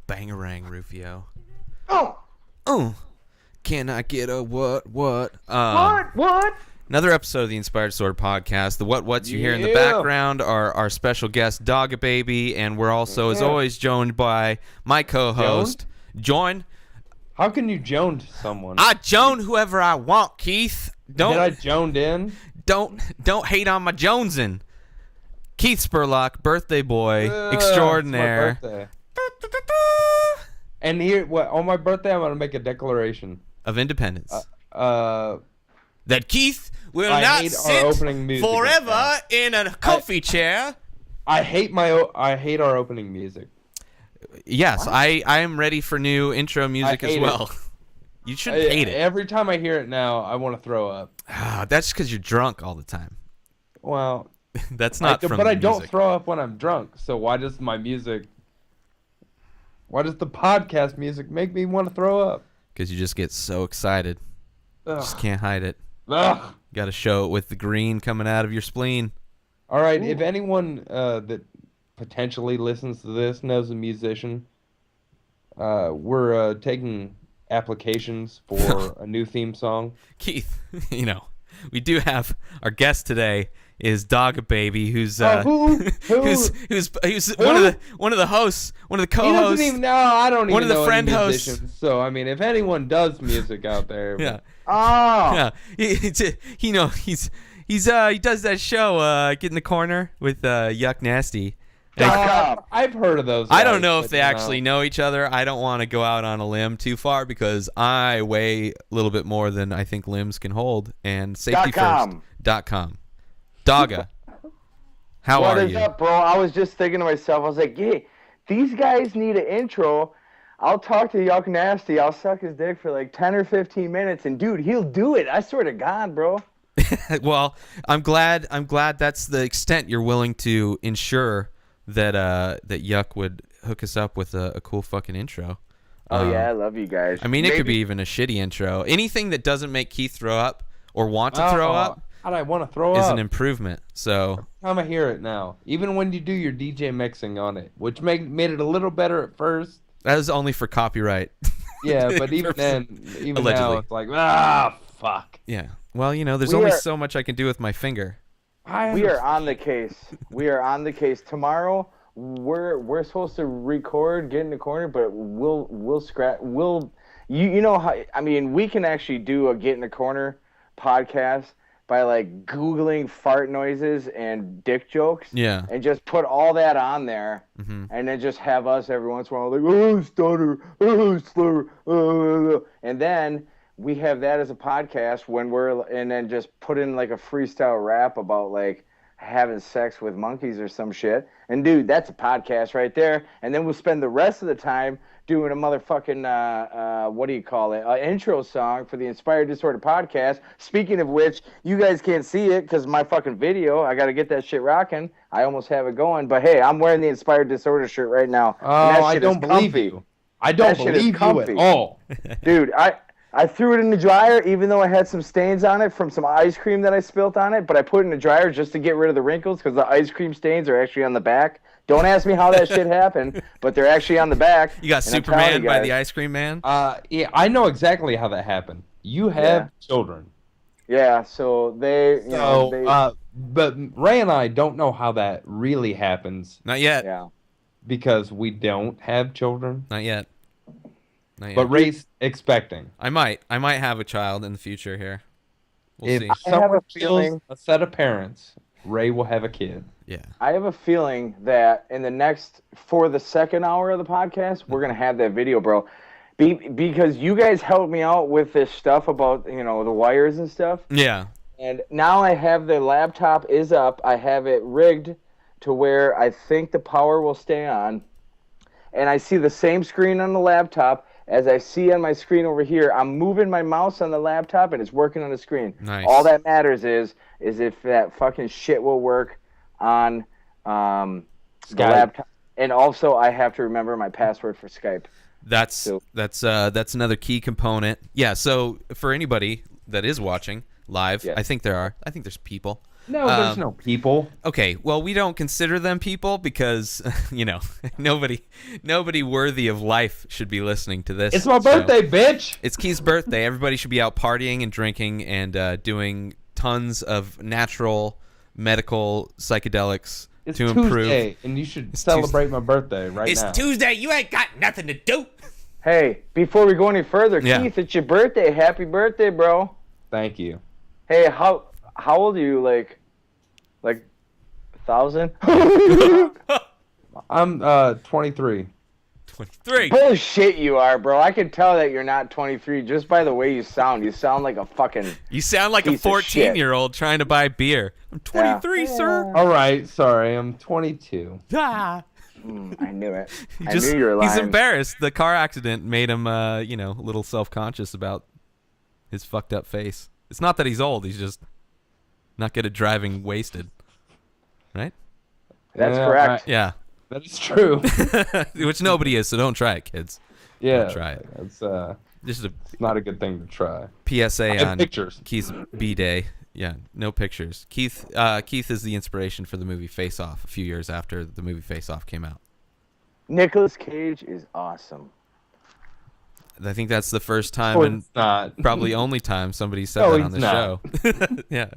Bangarang, Rufio. Oh, Can I get a what? what? Another episode of the Inspired Disorder podcast. The what's you hear in the background are our special guest, Dogga Baby, and we're also, as always, joined by my co-host, Join. How can you join someone? I join whoever I want, Keith. Did I joined in? Don't hate on my jonesing. Keith Spurlock, birthday boy extraordinaire. It's my birthday. And here, on my birthday, I'm gonna make a declaration Of independence. that That Keith will not sit forever in a comfy chair. I hate our opening music. Yes, I am ready for new intro music as well. You shouldn't hate it. Every time I hear it now, I want to throw up. That's because you're drunk all the time. Well, that's not from But I music. don't throw up when I'm drunk. So why does the podcast music make me want to throw up? Because you just get so excited. Just can't hide it. Ugh. Got to show it with the green coming out of your spleen. All right, if anyone that potentially listens to this knows a musician, we're taking applications for a new theme song. Keith, we do have our guest today is Dogga Baby, who's who's one of the hosts, one of the co-hosts. He doesn't even know. I don't even know. One of the friend hosts. Musicians, so I mean, if anyone does music out there, yeah. Oh, Yeah, he does that show, Get in the Corner with Yuck Nasty. I've heard of those guys, I don't know if they actually know each other. I don't want to go out on a limb too far because I weigh a little bit more than I think limbs can hold. And safetyfirst.com. Dogga, how are you? What is up, bro? I was just thinking to myself, I was like, hey, these guys need an intro. I'll talk to Yuck Nasty. I'll suck his dick for like 10 or 15 minutes, and dude, he'll do it. I swear to God, bro. Well, I'm glad that's the extent you're willing to ensure that that Yuck would hook us up with a cool fucking intro. Oh yeah, I love you guys. I mean, it could be even a shitty intro. Anything that doesn't make Keith throw up or want to throw up. God, I want to throw is up. An improvement. So every time I hear it now, even when you do your DJ mixing on it, which made it a little better at first. That was only for copyright. Yeah, but even then, Allegedly. Now, it's like, fuck. Yeah. Well, there's only so much I can do with my finger. We are on the case. We are on the case. Tomorrow, we're supposed to record, get in the corner, but we'll scratch. You know how? I mean, we can actually do a get in the corner podcast by like Googling fart noises and dick jokes. Yeah. And just put all that on there, and then just have us every once in a while like, oh, stutter, oh, slur, and then we have that as a podcast and then just put in like a freestyle rap about like having sex with monkeys or some shit. And dude, that's a podcast right there. And then we'll spend the rest of the time doing a motherfucking, what do you call it? Intro song for the Inspired Disorder podcast. Speaking of which, you guys can't see it because my fucking video, I got to get that shit rocking. I almost have it going. But hey, I'm wearing the Inspired Disorder shirt right now. Oh, I don't believe you. I don't believe you at all. Dude, I threw it in the dryer, even though I had some stains on it from some ice cream that I spilt on it, but I put it in the dryer just to get rid of the wrinkles because the ice cream stains are actually on the back. Don't ask me how that shit happened, but they're actually on the back. You got Superman by the ice cream man? Yeah, I know exactly how that happened. You have children. Yeah, so but Ray and I don't know how that really happens. Not yet. Yeah. Because we don't have children. Not yet. But Ray's expecting. I might have a child in the future here. We'll see. If someone feels a set of parents, Ray will have a kid. Yeah. I have a feeling that for the second hour of the podcast, we're going to have that video, bro. Because you guys helped me out with this stuff about, the wires and stuff. Yeah. And now I have the laptop is up. I have it rigged to where I think the power will stay on. And I see the same screen on the laptop as I see on my screen over here. I'm moving my mouse on the laptop and it's working on the screen. Nice. All that matters is if that fucking shit will work on the laptop. And also I have to remember my password for Skype. That's another key component. Yeah, so for anybody that is watching live, I think there's people. No, there's no people. Okay, well, we don't consider them people because, nobody worthy of life should be listening to this. It's my birthday, bitch! It's Keith's birthday. Everybody should be out partying and drinking and doing tons of natural medical psychedelics to improve. It's Tuesday, and you should celebrate my birthday right now. It's Tuesday. You ain't got nothing to do. Hey, before we go any further, Keith, it's your birthday. Happy birthday, bro. Thank you. Hey, how old are you? Like 1,000? I'm 23. 23. Bullshit you are, bro. I can tell that you're not 23 just by the way you sound. You sound like a fucking You sound like a 14-year-old trying to buy beer. I'm 23, sir. All right, sorry. I'm 22. Ah. I knew it. I knew you were lying. He's embarrassed. The car accident made him, a little self-conscious about his fucked up face. It's not that he's old. He's just not good at driving wasted. Right? That's correct. Yeah. That is true. Which nobody is, so don't try it, kids. Yeah. Don't try it. It's it's not a good thing to try. PSA on pictures. Keith's B-Day. Yeah, no pictures. Keith is the inspiration for the movie Face Off a few years after the movie Face Off came out. Nicolas Cage is awesome. I think that's the first time and probably only time somebody said that on the show. Yeah.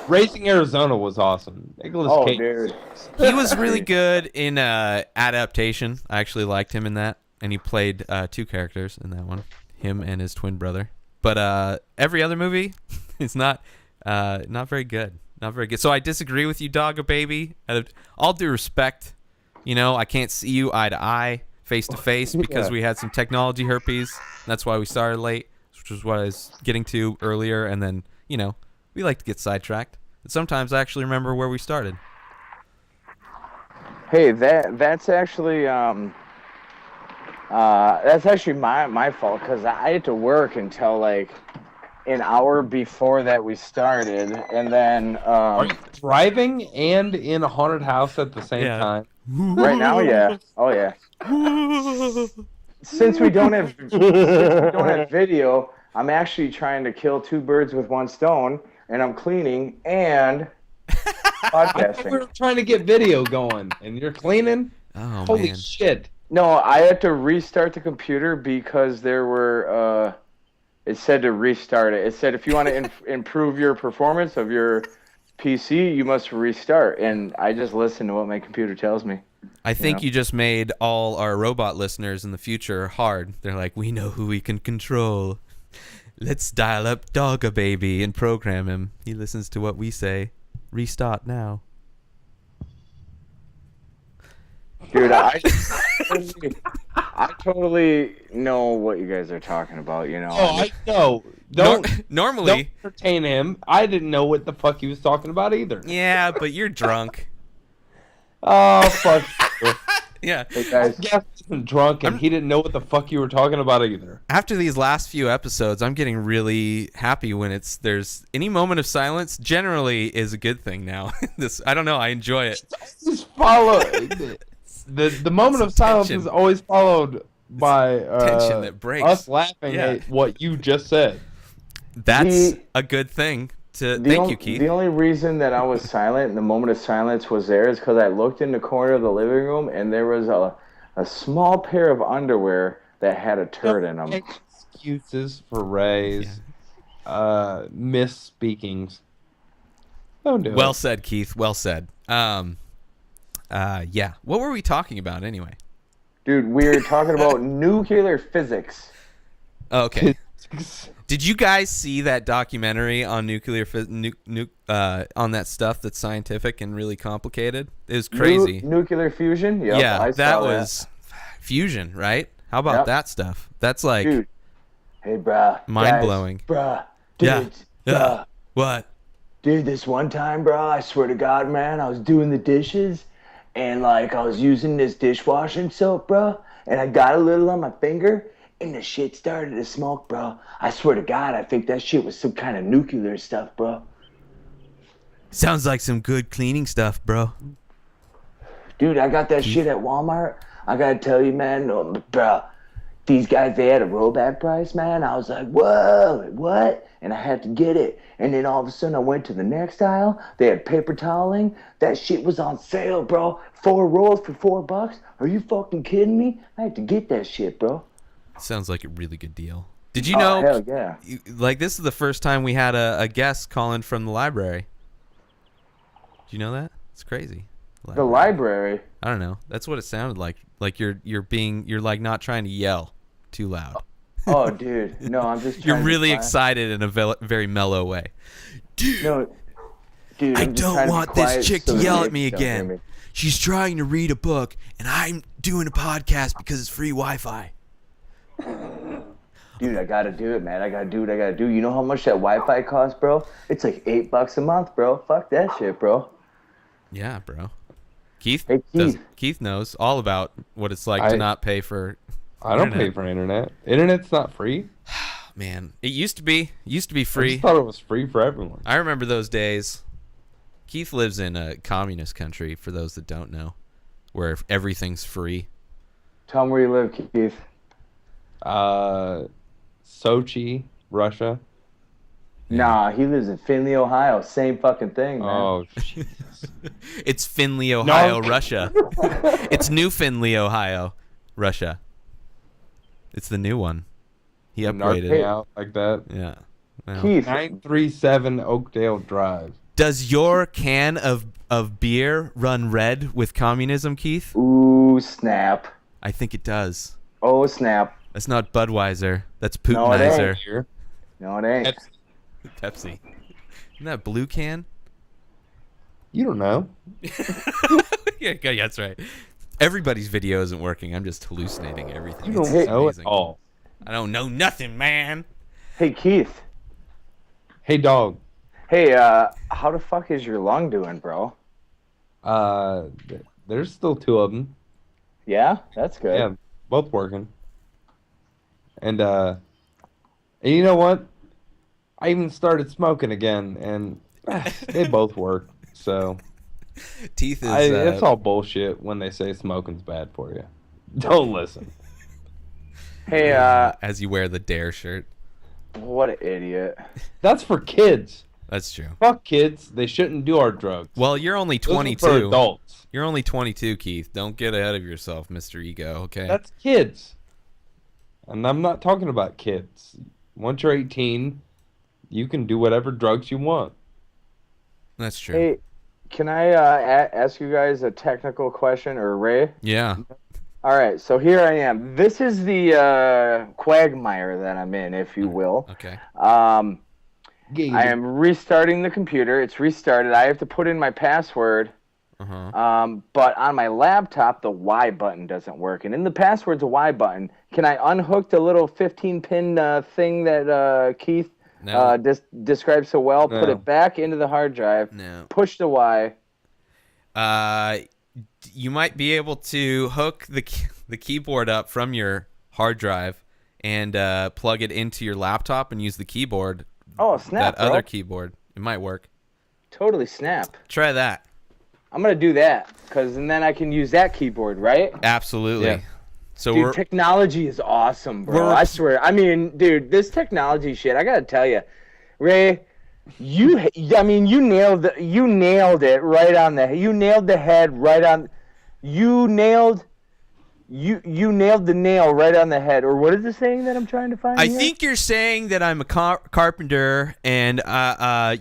Raising Arizona was awesome. Nicolas Cage. Dude. He was really good in Adaptation. I actually liked him in that. And he played two characters in that one. Him and his twin brother. But every other movie is not very good. Not very good. So I disagree with you, Dogga Baby. All due respect, I can't see you eye to eye, face to face, because we had some technology herpes. That's why we started late, which was what I was getting to earlier. And then, we like to get sidetracked. And sometimes I actually remember where we started. Hey, that's actually my fault because I had to work until like an hour before that we started, and then Are you driving and in a haunted house at the same time. Right now, yeah. Oh yeah. Since we don't have video, I'm actually trying to kill two birds with one stone, and I'm cleaning and podcasting. We were trying to get video going, and you're cleaning? Oh, Holy man. shit. No, I had to restart the computer because there were, it said to restart it. It said if you want to improve your performance of your PC, you must restart. And I just listen to what my computer tells me. I think you just made all our robot listeners in the future hard. They're like, we know who we can control. Let's dial up Dogga Baby and program him. He listens to what we say. Restart now. Dude, I totally know what you guys are talking about, Oh, I know. Don't normally entertain him. I didn't know what the fuck he was talking about either. Yeah, but you're drunk. Oh, fuck. Yeah. Hey guys. Jeff wasn't drunk, and he didn't know what the fuck you were talking about either. After these last few episodes, I'm getting really happy when there's any moment of silence. Generally, is a good thing now. I don't know. I enjoy it. Just follow the moment of silence is always followed by tension that breaks. Us laughing at what you just said. That's a good thing. Thank you, Keith. The only reason that I was silent and the moment of silence was there is because I looked in the corner of the living room and there was a small pair of underwear that had a turd in them. Excuses for Ray's misspeakings. Don't do it. Well said, Keith. Well said. Yeah. What were we talking about anyway? On nuclear physics. Okay. Did you guys see that documentary on nuclear on that stuff that's scientific and really complicated? It was crazy. Nuclear fusion? Yep, yeah, that was fusion, right? How about that stuff? That's like Dude. Hey, bruh. mind blowing. Bruh. Dude. Yeah. What? dude, this one time, bro, I swear to God, man, I was doing the dishes and like I was using this dishwashing soap, bro, and I got a little on my finger and the shit started to smoke, bro. I swear to God, I think that shit was some kind of nuclear stuff, bro. Sounds like some good cleaning stuff, bro. Dude, I got that shit at Walmart. I gotta tell you, man, bro, these guys, they had a rollback price, man. I was like, whoa, what? And I had to get it. And then all of a sudden I went to the next aisle. They had paper toweling. That shit was on sale, bro. 4 rolls for $4. Are you fucking kidding me? I had to get that shit, bro. Sounds like a really good deal. Did you know? Hell yeah. Like, this is the first time we had a guest calling from the library. Did you know that? It's crazy. The library? I don't know. That's what it sounded like. Like you're like not trying to yell too loud. Oh, dude. No, I'm just trying You're really excited in a very mellow way. Dude, I don't want this chick to yell at me again. She's trying to read a book, and I'm doing a podcast because it's free Wi-Fi. Dude, I gotta do it, man. I gotta do what I gotta do. You know how much that Wi-Fi costs, bro? It's like $8 a month, bro. Fuck that shit, bro. Yeah, bro. Keith, hey, Keith knows all about what it's like to not pay for I don't pay for internet. Internet's not free. Man, it used to be free. I just thought it was free for everyone. I remember those days. Keith lives in a communist country, for those that don't know, where everything's free. Tell me where you live, Keith. Sochi, Russia. Nah, he lives in Findlay, Ohio. Same fucking thing, man. Oh, Jesus. It's Findlay, Ohio, Russia. It's New Findlay, Ohio, Russia. It's the new one. He upgraded it out like that. Yeah. Well. Keith. 937 Oakdale Drive. Does your can of beer run red with communism, Keith? Ooh, snap. I think it does. Oh, snap. That's not Budweiser. That's Putinizer. No, it ain't. Pepsi. Isn't that blue can? You don't know. Yeah, that's right. Everybody's video isn't working. I'm just hallucinating everything. You don't know it all. I don't know nothing, man. Hey, Keith. Hey, dog. Hey, how the fuck is your lung doing, bro? There's still 2 of them. Yeah? That's good. Yeah, both working. And you know what? I even started smoking again, and they both work. So Teeth is. It's all bullshit when they say smoking's bad for you. Don't listen. Hey, as you wear the Dare shirt. What an idiot. That's for kids. That's true. Fuck kids. They shouldn't do our drugs. Well, you're only 22. Those are for adults. You're only 22, Keith. Don't get ahead of yourself, Mr. Ego, okay? That's kids. And I'm not talking about kids. Once you're 18, you can do whatever drugs you want. That's true. Hey, can I ask you guys a technical question, or Ray? Yeah. All right, so here I am. This is the quagmire that I'm in, if you will. Okay. I am restarting the computer. It's restarted. I have to put in my password. But on my laptop, the Y button doesn't work. And in the password's a Y button. Can I unhook the little 15-pin thing that Keith described so well? No. Put it back into the hard drive. No. Push the Y. You might be able to hook the keyboard up from your hard drive and plug it into your laptop and use the keyboard. Oh, snap, That other keyboard. It might work. Totally snap. Try that. I'm going to do that, and then I can use that keyboard, right? Absolutely. Yeah. So dude, technology is awesome, bro. I swear. I mean, dude, this technology shit, I got to tell you, Ray, you nailed it right on the, you nailed the head right on, you nailed the nail right on the head. Or what is the saying that I'm trying to find? I think you're saying that I'm a carpenter, and I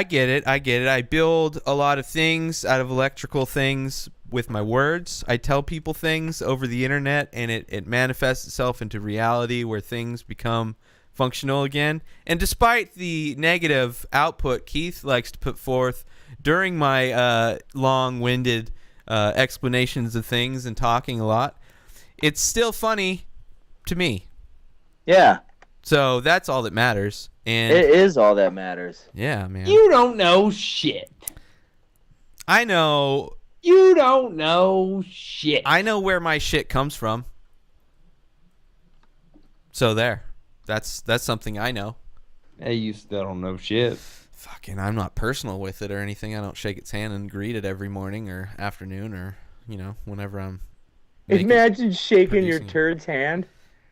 get it. I build a lot of things out of electrical things with my words. I tell people things over the internet, and it manifests itself into reality where things become functional again. And despite the negative output Keith likes to put forth during my long-winded explanations of things and talking a lot, it's still funny to me. Yeah. So that's all that matters. And it is all that matters. Yeah, man. You don't know shit. I know. You don't know shit. I know where my shit comes from. So there. That's something I know. Hey, you still don't know shit. Fucking, I'm not personal with it or anything. I don't shake its hand and greet it every morning or afternoon or, whenever I'm Imagine shaking your turd's hand.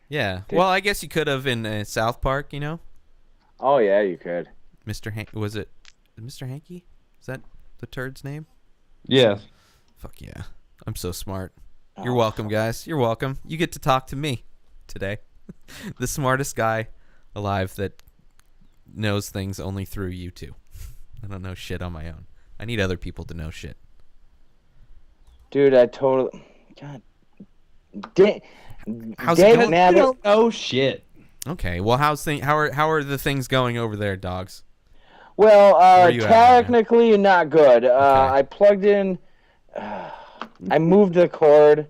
Yeah. Well, I guess you could have in South Park, Oh, yeah, you could. Was it Mr. Hanky? Is that the turd's name? Yes. Fuck yeah. I'm so smart. You're welcome, guys. You're welcome. You get to talk to me today. The smartest guy alive that knows things only through you two. I don't know shit on my own. I need other people to know shit. Dude, I totally... God. How's it going? You don't know shit. Okay. Well, how are the things going over there, dogs? Well, technically not good. Okay. I plugged in... I moved the cord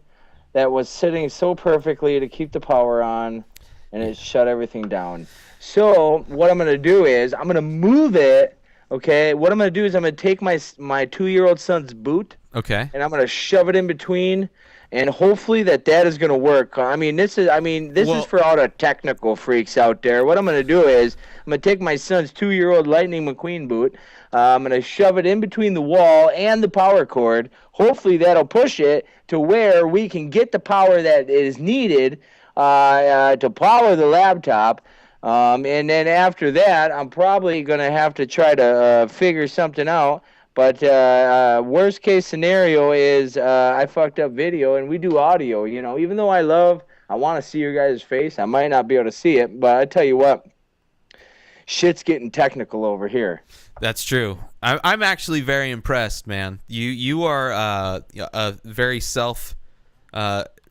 that was sitting so perfectly to keep the power on, and it shut everything down. So what I'm going to do is I'm going to move it, okay? What I'm going to do is I'm going to take my 2-year-old son's boot, Okay. and I'm going to shove it in between, and hopefully that is going to work. This is for all the technical freaks out there. What I'm going to do is I'm going to take my son's 2-year-old Lightning McQueen boot. I'm going to shove it in between the wall and the power cord. Hopefully that'll push it to where we can get the power that is needed to power the laptop. And then after that, I'm probably going to have to try to figure something out. But worst case scenario is I fucked up video and we do audio. Even though I want to see your guys' face, I might not be able to see it. But I tell you what, shit's getting technical over here. That's true. I'm actually very impressed, man. You are a very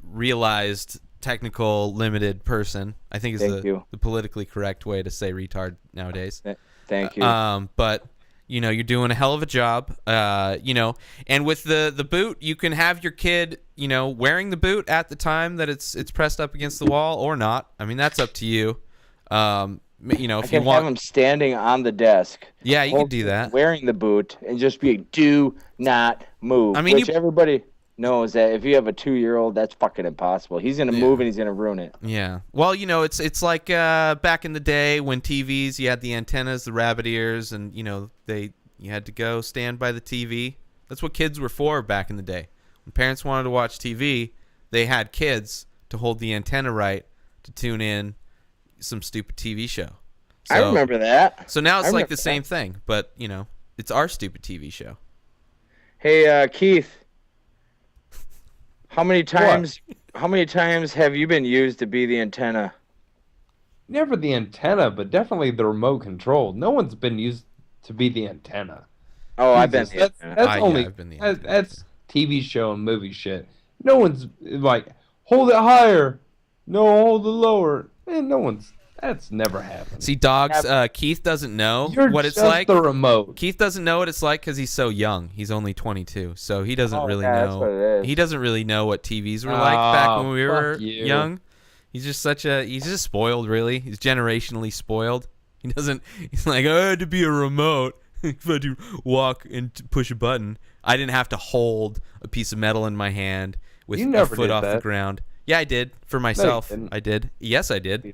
realized, technical, limited person. I think is the politically correct way to say retard nowadays. Thank you. But you're doing a hell of a job. And with the boot, you can have your kid, wearing the boot at the time that it's pressed up against the wall or not. I mean, that's up to you. If you want, have him standing on the desk. Yeah, you can do that. Wearing the boot and just be do not move. I mean, everybody knows that if you have a 2-year-old, that's fucking impossible. He's gonna move and he's gonna ruin it. Yeah. Well, it's like back in the day when TVs, you had the antennas, the rabbit ears, and you had to go stand by the TV. That's what kids were for back in the day. When parents wanted to watch TV, they had kids to hold the antenna right to tune in some stupid TV show. So, I remember that. So now it's like the same thing, but it's our stupid TV show. Hey, Keith, how many times have you been used to be the antenna? Never the antenna, but definitely the remote control. No one's been used to be the antenna. Oh, I've been the antenna. I've been the antenna. That's TV show and movie shit. No one's like, hold it higher. No, hold it lower. Man, that's never happened. See, dogs, Keith doesn't know what it's like. The remote. Keith doesn't know what it's like because he's so young. He's only 22, so he doesn't really know. That's what it is. He doesn't really know what TVs were like back when we were young. He's just he's just spoiled, really. He's generationally spoiled. He's like, I had to be a remote. If I had to walk and push a button, I didn't have to hold a piece of metal in my hand with a foot off the ground. Yeah, I did. For myself, I did. Yes, I did.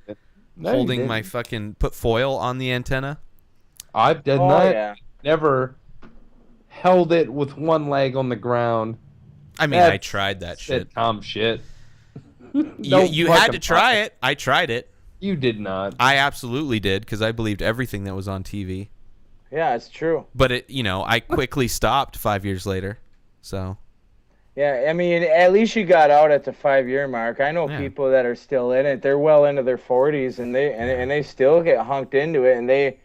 Holding my put foil on the antenna. I did not. Yeah. Never held it with one leg on the ground. I mean, I tried that shit. Sitcom shit. You had to try it. I tried it. You did not. I absolutely did because I believed everything that was on TV. Yeah, it's true. But I quickly stopped 5 years later. So. Yeah, I mean, at least you got out at the 5-year mark. I know people that are still in it. They're well into their 40s, and they still get hunked into it, and they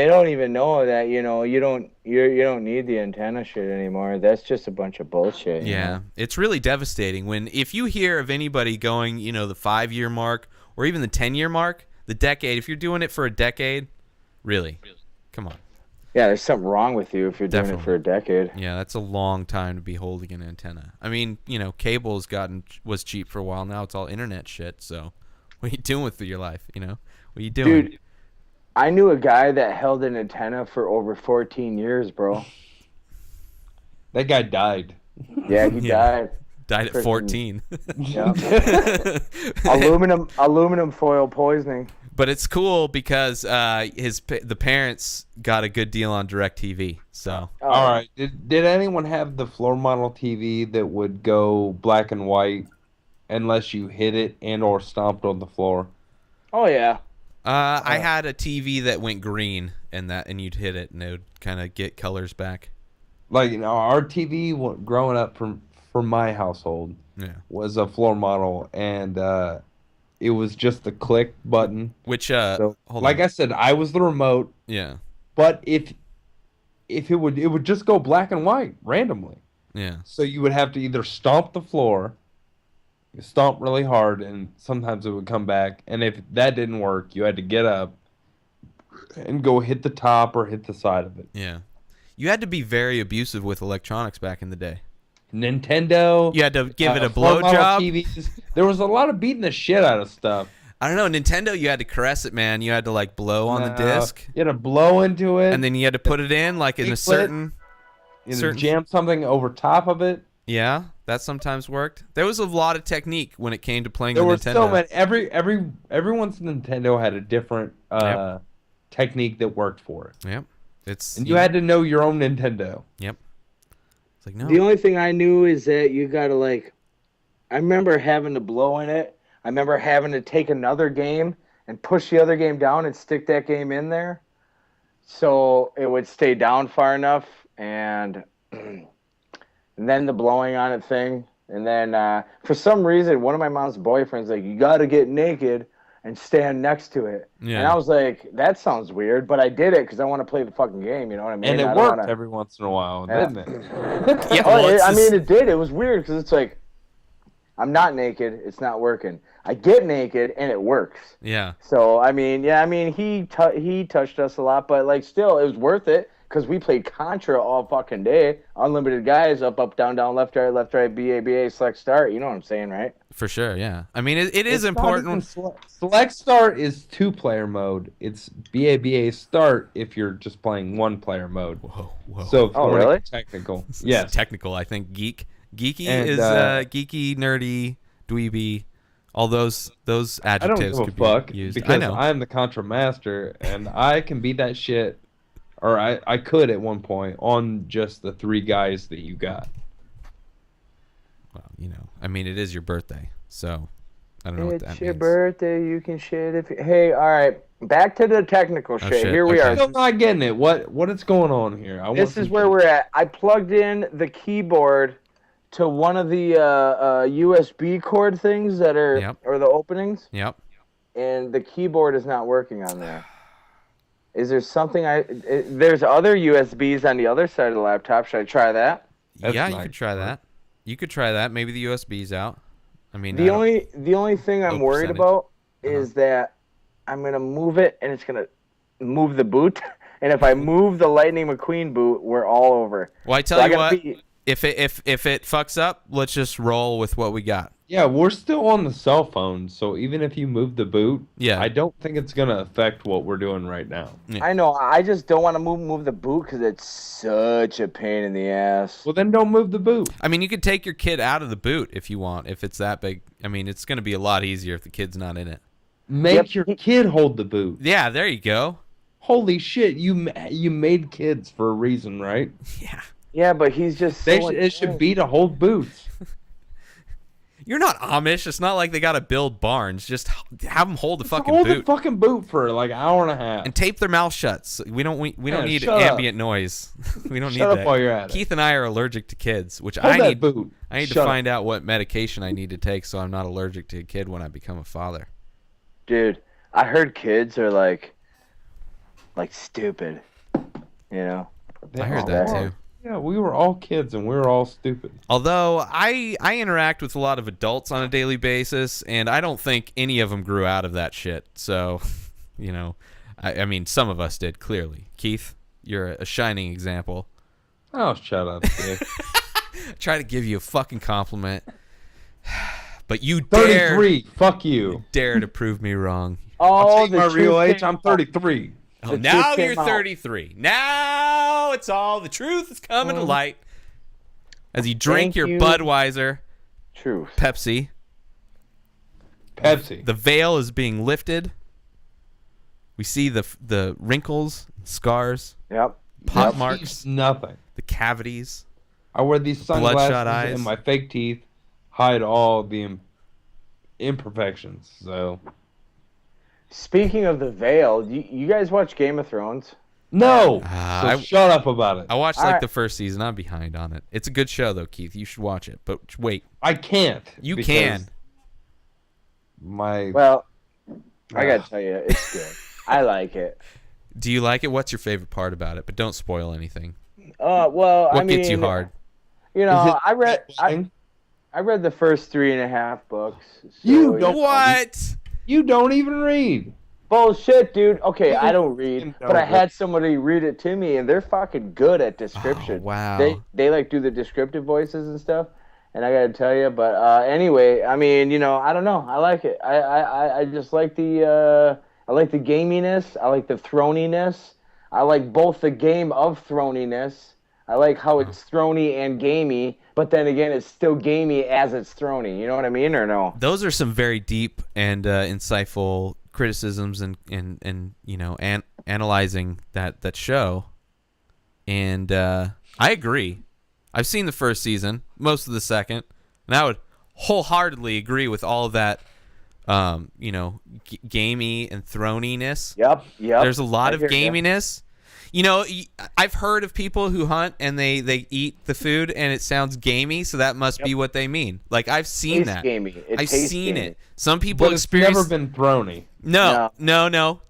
don't even know that you don't need the antenna shit anymore. That's just a bunch of bullshit. Yeah, it's really devastating if you hear of anybody going, the 5-year mark or even the 10-year mark, the decade. If you're doing it for a decade, really, come on. Yeah, there's something wrong with you if you're doing it for a decade. Yeah, that's a long time to be holding an antenna. I mean, cable was cheap for a while. Now it's all internet shit. So, what are you doing with your life? What are you doing? Dude, I knew a guy that held an antenna for over 14 years, bro. That guy died. Yeah, he died. Died at 14. Yeah. aluminum foil poisoning. But it's cool because the parents got a good deal on DirecTV. So all right, did anyone have the floor model TV that would go black and white unless you hit it and or stomped on the floor? Oh yeah. I had a TV that went green and you'd hit it and it would kind of get colors back. Like, you know, our TV growing up from my household was a floor model, and it was just the click button. Which so, like I said, I was the remote. Yeah. But if it would just go black and white randomly. Yeah. So you would have to either stomp the floor, stomp really hard, and sometimes it would come back. And if that didn't work, you had to get up and go hit the top or hit the side of it. Yeah. You had to be very abusive with electronics back in the day. Nintendo. You had to give it a blowjob. There was a lot of beating the shit out of stuff. I don't know. Nintendo, you had to caress it, man. You had to like blow on the disc. You had to blow into it. And then you had to put it in like in a certain... jam something over top of it. Yeah, that sometimes worked. There was a lot of technique when it came to playing the Nintendo. There were so many. Everyone's Nintendo had a different technique that worked for it. Yep. And you had to know your own Nintendo. Yep. It's like, no. The only thing I knew is that you gotta I remember having to blow in it. I remember having to take another game and push the other game down and stick that game in there, so it would stay down far enough. And then the blowing on it thing. And then for some reason, one of my mom's boyfriends like, you got to get naked and stand next to it. Yeah. And I was like, that sounds weird, but I did it because I want to play the fucking game. You know what I mean? And it worked every once in a while, didn't it? Yeah. Well, I mean, it did. It was weird because it's like, I'm not naked. It's not working. I get naked and it works. Yeah. So, I mean, he touched us a lot, but like still, it was worth it. Because we played Contra all fucking day. Unlimited guys, up, down, left, right, BA, select, start. You know what I'm saying, right? For sure, yeah. I mean, it is important. Select start is 2-player mode. It's BA, start if you're just playing 1-player mode. Whoa. So, really? Technical. Yes. Technical, I think. Geeky is geeky, nerdy, dweeby. All those adjectives could be used. Because I know. I'm the Contra master, and I can beat that shit. Or I could at one point on just the 3 guys that you got. Well, you know, I mean, it is your birthday, so I don't know what that means. It's your birthday, you can shit if you... Hey, all right, back to the technical shit. Here we are. I'm still not getting it. What is going on here? This is where we're at. I plugged in the keyboard to one of the USB cord things that are... or the openings. Yep. And the keyboard is not working on there. Is there something there's other USBs on the other side of the laptop. Should I try that? You could try that. You could try that. Maybe the USB's out. I mean, the only thing I'm worried about is that I'm gonna move it and it's gonna move the boot. And if I move the Lightning McQueen boot, we're all over. Well, I tell you what. If it fucks up, let's just roll with what we got. Yeah, we're still on the cell phone, so even if you move the boot, I don't think it's going to affect what we're doing right now. Yeah. I know. I just don't want to move the boot because it's such a pain in the ass. Well, then don't move the boot. I mean, you could take your kid out of the boot if you want, if it's that big. I mean, it's going to be a lot easier if the kid's not in it. Make your kid hold the boot. Yeah, there you go. Holy shit, you made kids for a reason, right? Yeah. Yeah, but he's just it should be to hold boots. You're not Amish. It's not like they got to build barns. Just have them hold the fucking boot. Hold the fucking boot for like an hour and a half. And tape their mouth shut. So we don't need ambient noise. We don't need that. Shut up while you're at it. Keith and I are allergic to kids, which hold I need. Boot. I need to find out what medication I need to take so I'm not allergic to a kid when I become a father. Dude, I heard kids are like stupid. You know. I heard that too. Yeah, we were all kids and we were all stupid. Although I interact with a lot of adults on a daily basis, and I don't think any of them grew out of that shit. So, you know, I mean, some of us did, clearly. Keith, you're a shining example. Oh, shut up, Dave. I try to give you a fucking compliment, but you 33. Fuck you. Dare to prove me wrong. I'll tell you my real age. I'm 33. Oh, now you're 33. Now it's all the truth is coming to light as you drink your Budweiser. Truth. Pepsi. The veil is being lifted. We see the wrinkles, scars. Yep. Pot marks. Nothing. The cavities. I wear these sunglasses bloodshot eyes. and my fake teeth hide all the imperfections. So, speaking of the veil, you guys watch Game of Thrones? No. Shut up about it. I watched the first season. I'm behind on it. It's a good show though, Keith. You should watch it. But wait. I can't. You can. Well, I gotta tell you, it's good. I like it. Do you like it? What's your favorite part about it? But don't spoil anything. Well, what gets you hard? You know, I read the first 3.5 books. So, you don't what? You don't even read. Bullshit, dude. Okay, I don't read, but I had somebody read it to me, and they're fucking good at description. Oh, wow. They like do the descriptive voices and stuff, and I gotta tell you. But anyway, I mean, you know, I don't know. I like it. I just like the gaminess. I like the throniness. I like both the game of throniness. I like how it's throny and gamey, but then again, it's still gamey as it's throny. You know what I mean, or no? Those are some very deep and insightful criticisms and you know, analyzing that show. And I agree. I've seen the first season, most of the second, and I would wholeheartedly agree with all of that. You know, gamey and throniness. Yep. There's a lot of gaminess. You know, I've heard of people who hunt and they eat the food and it sounds gamey, so that must be what they mean. Like, I've seen that. Gamey. I've seen gamey. it. Some people experience. It's never been throny. No.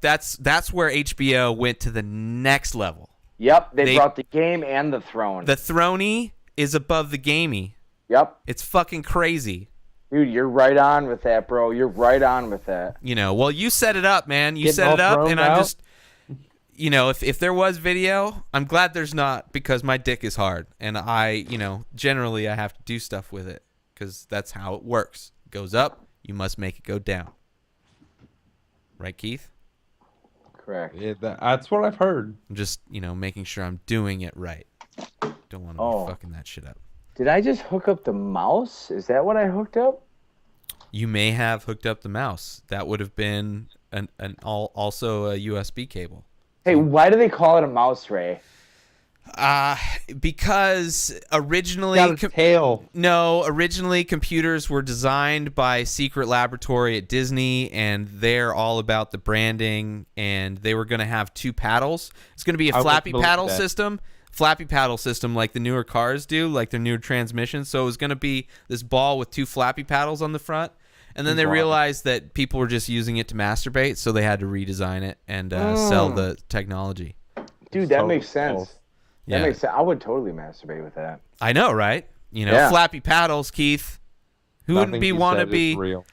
That's where HBO went to the next level. Yep, they brought the game and the throne. The throny is above the gamey. Yep. It's fucking crazy. Dude, you're right on with that, bro. You're right on with that. You know, well, you set it up, man. You set it up, and I'm just, you know, if there was video, I'm glad there's not, because my dick is hard, and generally I have to do stuff with it, because that's how it works. It goes up, you must make it go down. Right, Keith? Correct. Yeah, that's what I've heard. I'm just, making sure I'm doing it right. Don't want to be fucking that shit up. Did I just hook up the mouse? Is that what I hooked up? You may have hooked up the mouse. That would have been also a USB cable. Hey, why do they call it a mouse, Ray? Because originally, originally computers were designed by Secret Laboratory at Disney, and they're all about the branding. And they were going to have two paddles. It's going to be a flappy paddle system. Flappy paddle system like the newer cars do, like their newer transmissions. So it was going to be this ball with two flappy paddles on the front. And then they realized that people were just using it to masturbate, so they had to redesign it and sell the technology. Dude, that makes sense. That makes sense. I would totally masturbate with that. I know, right? Flappy paddles, Keith. Who wouldn't want to be? Real.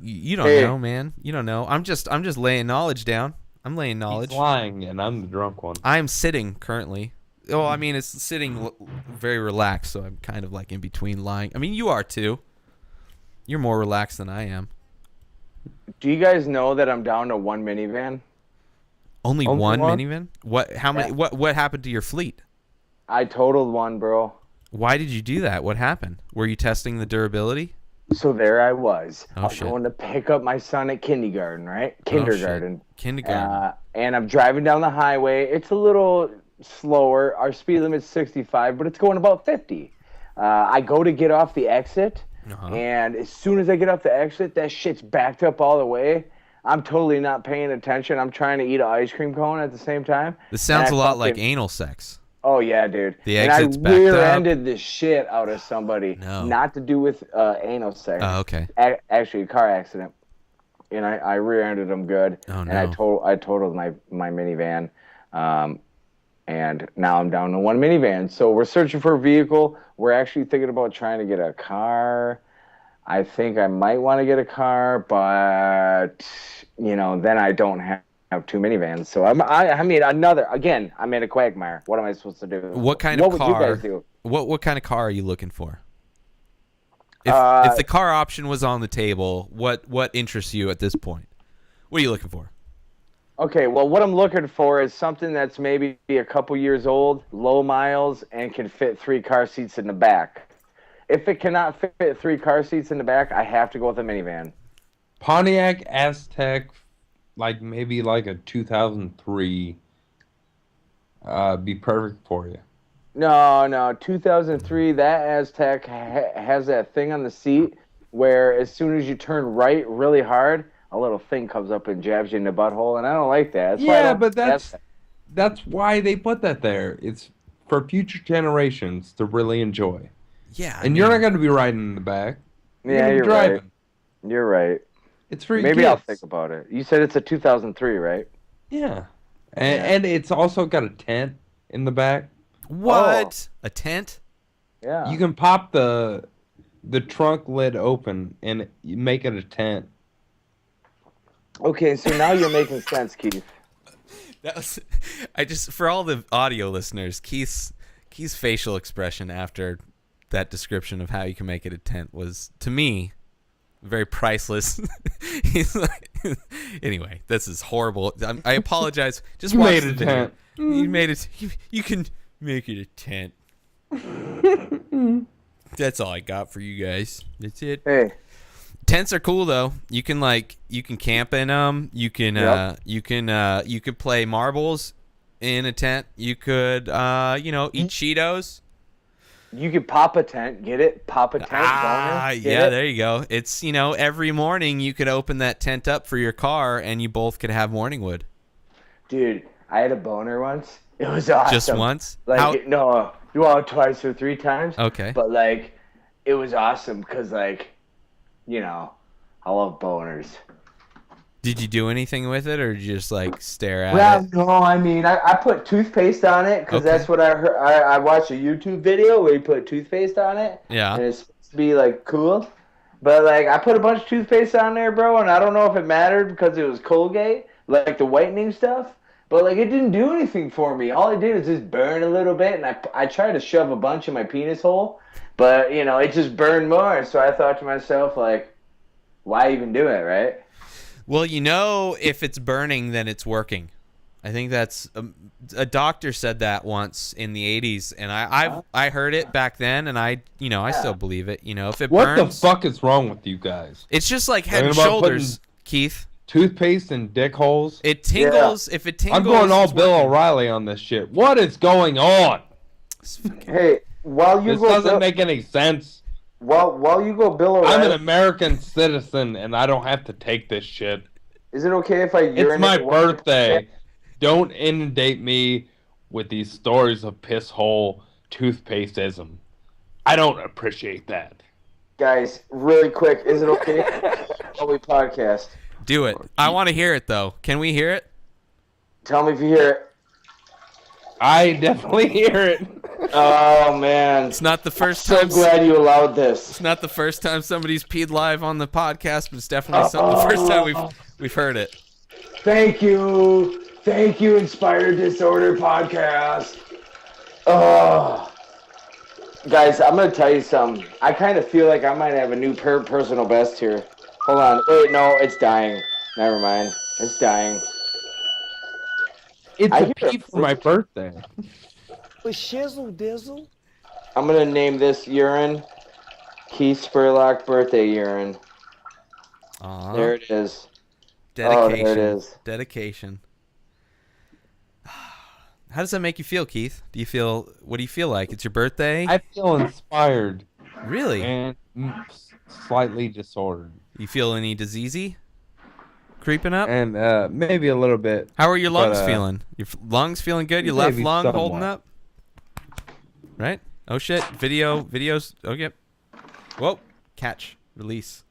You don't know, man. You don't know. I'm just laying knowledge down. I'm laying knowledge. He's lying, and I'm the drunk one. I am sitting currently. Oh, I mean, it's sitting very relaxed, so I'm kind of like in between lying. I mean, you are too. You're more relaxed than I am. Do you guys know that I'm down to one minivan? Only one minivan? What? How many? What happened to your fleet? I totaled one, bro. Why did you do that? What happened? Were you testing the durability? So there I was. Oh, I was going to pick up my son at kindergarten, right? Kindergarten. And I'm driving down the highway. It's a little slower. Our speed limit's 65, but it's going about 50. I go to get off the exit, and as soon as I get off the exit, that shit's backed up all the way. I'm totally not paying attention. I'm trying to eat an ice cream cone at the same time. This sounds a lot like anal sex. Oh, yeah, dude. The exit's backed up. And I rear-ended the shit out of somebody. No. Not to do with anal sex. Oh, okay. Actually, a car accident. And I rear-ended them good. Oh, no. And I totaled my minivan. And now I'm down to one minivan. So we're searching for a vehicle. We're actually thinking about trying to get a car. I think I might want to get a car, but, then I don't have two minivans. So I mean, I'm in a quagmire. What am I supposed to do? What kind of car? What would you guys do? What kind of car are you looking for? If the car option was on the table, what interests you at this point? What are you looking for? Okay, well, what I'm looking for is something that's maybe a couple years old, low miles, and can fit 3 car seats in the back. If it cannot fit 3 car seats in the back, I have to go with a minivan. Pontiac Aztec, maybe a 2003, be perfect for you. No, 2003, that Aztec has that thing on the seat where as soon as you turn right really hard, a little thing comes up and jabs you in the butthole, and I don't like that. That's why they put that there. It's for future generations to really enjoy. Yeah. And you're not going to be riding in the back. You're driving. Right. You're right. It's for Maybe kids. I'll think about it. You said it's a 2003, right? Yeah. And it's also got a tent in the back. What? A tent? Yeah. You can pop the trunk lid open and you make it a tent. Okay, so now you're making sense, Keith. That was for all the audio listeners, Keith's facial expression after that description of how you can make it a tent was, to me, very priceless. He's like, anyway, this is horrible. I apologize. Just watch the video. Tent. You made it. You can make it a tent. That's all I got for you guys. That's it. Hey. Tents are cool though. You can camp in them. You can you could play marbles in a tent. You could eat Cheetos. You could pop a tent, get it? Pop a tent. There you go. It's every morning you could open that tent up for your car and you both could have morning wood. Dude, I had a boner once. It was awesome. Just once? No, twice or 3 times. Okay. But it was awesome because I love boners. Did you do anything with it, or did you just stare at it? No, I mean, I put toothpaste on it because that's what I heard. I watched a YouTube video where you put toothpaste on it. Yeah. And it's supposed to be cool. But I put a bunch of toothpaste on there, bro, and I don't know if it mattered because it was Colgate, the whitening stuff. But it didn't do anything for me. All it did was just burn a little bit, and I tried to shove a bunch in my penis hole, but it just burned more. So I thought to myself, why even do it, right? Well, if it's burning, then it's working. I think that's a doctor said that once in the 80s, and I heard it back then, and I still believe it. If it burns, what the fuck is wrong with you guys? It's just like Head and Shoulders, Keith. Toothpaste and dick holes. It tingles. Yeah. If it tingles, I'm going all Bill O'Reilly on this shit. What is going on? Hey, this doesn't make any sense. While you go Bill O'Reilly, I'm an American citizen and I don't have to take this shit. Is it okay if I urinate? It's my birthday. Don't inundate me with these stories of piss hole toothpasteism. I don't appreciate that. Guys, really quick, is it okay while we podcast? Do it. I want to hear it, though. Can we hear it? Tell me if you hear it. I definitely hear it. Oh, man. It's not the first time. I'm so glad you allowed this. It's not the first time somebody's peed live on the podcast, but it's definitely the first time we've heard it. Thank you. Thank you, Inspired Disorder Podcast. Oh. Guys, I'm going to tell you something. I kind of feel like I might have a new personal best here. Hold on. Wait, no, it's dying. Never mind. It's dying. It's a pee for my birthday. With shizzle dizzle. I'm going to name this urine Keith Spurlock birthday urine. There it is. Dedication. There it is. Dedication. How does that make you feel, Keith? What do you feel like? It's your birthday? I feel inspired. Really? And slightly disordered. You feel any diseasey creeping up? And maybe a little bit. How are your lungs feeling? Your lungs feeling good? Your left lung somewhat. holding up? Right? Oh shit. Videos. Okay. Whoa. Catch. Release.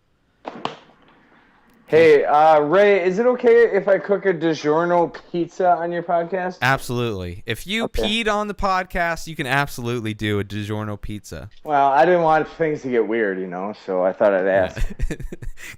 Hey, Ray, is it okay if I cook a DiGiorno pizza on your podcast? Absolutely. If you peed on the podcast, you can absolutely do a DiGiorno pizza. Well, I didn't want things to get weird, so I thought I'd ask.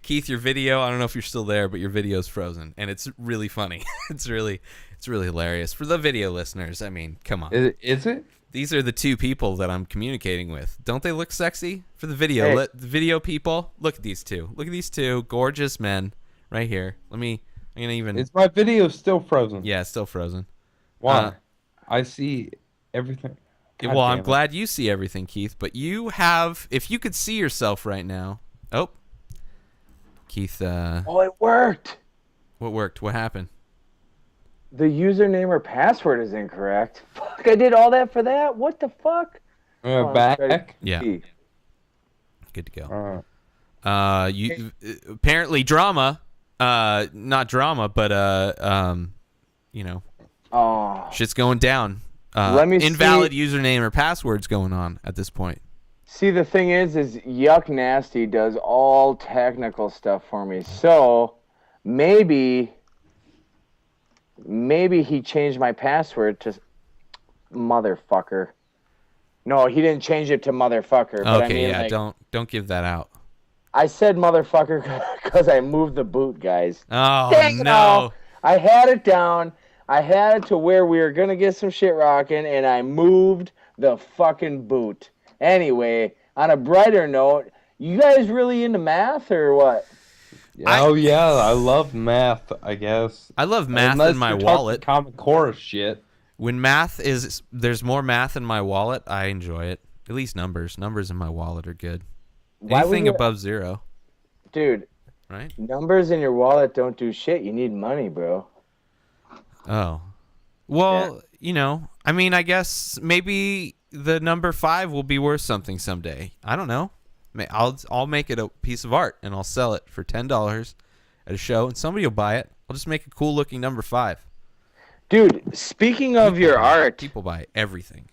Keith, your video, I don't know if you're still there, but your video's frozen, and it's really funny. It's really hilarious. For the video listeners, I mean, come on. Is it? These are the two people that I'm communicating with. Don't they look sexy? For the video, Hey. Let the video people, look at these two. Look at these two gorgeous men right here. Let me I'm gonna even. Is my video still frozen? Yeah, it's still frozen. Why? I see everything. God Well, I'm damn it. glad you see everything, Keith. But you have, if you could see yourself right now. Oh, Keith. Oh, it worked. What worked? What happened? The username or password is incorrect. Fuck, I did all that for that? What the fuck? Back? Yeah. Good to go. Uh, You apparently drama. Not drama, but you know, Oh. shit's going down. Let me invalid see. username or passwords going on at this point. See, the thing is Yuck Nasty does all technical stuff for me. So maybe he changed my password to motherfucker. No, he didn't change it to motherfucker. But Okay, I mean, yeah, like, don't give that out. I said motherfucker because I moved the boot, guys. Oh Dang it no! all. I had it down. I had it to where we were gonna get some shit rocking, and I moved the fucking boot. Anyway, on a brighter note, you guys really into math or what? oh yeah, I love math. I guess I love math Unless in my you're talking wallet. Common Core shit. When there's more math in my wallet, I enjoy it. At least numbers. Numbers in my wallet are good. Anything above 0. Dude, right? Numbers in your wallet don't do shit. You need money, bro. Oh. Well, I mean, I guess maybe the number 5 will be worth something someday. I don't know. I'll make it a piece of art and I'll sell it for $10 at a show and somebody will buy it. I'll just make a cool looking number 5. Dude, speaking of your art, people buy everything.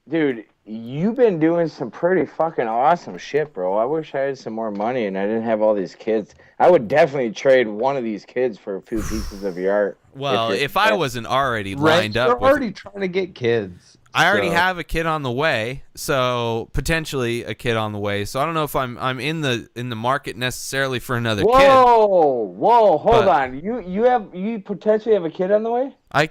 Dude, you've been doing some pretty fucking awesome shit, bro. I wish I had some more money and I didn't have all these kids. I would definitely trade one of these kids for a few pieces of your art. Well, if I wasn't already lined up, you're already trying to get kids. I already have a kid on the way, so potentially a kid on the way. So I don't know if I'm in the market necessarily for another kid. Whoa, hold on. You potentially have a kid on the way? I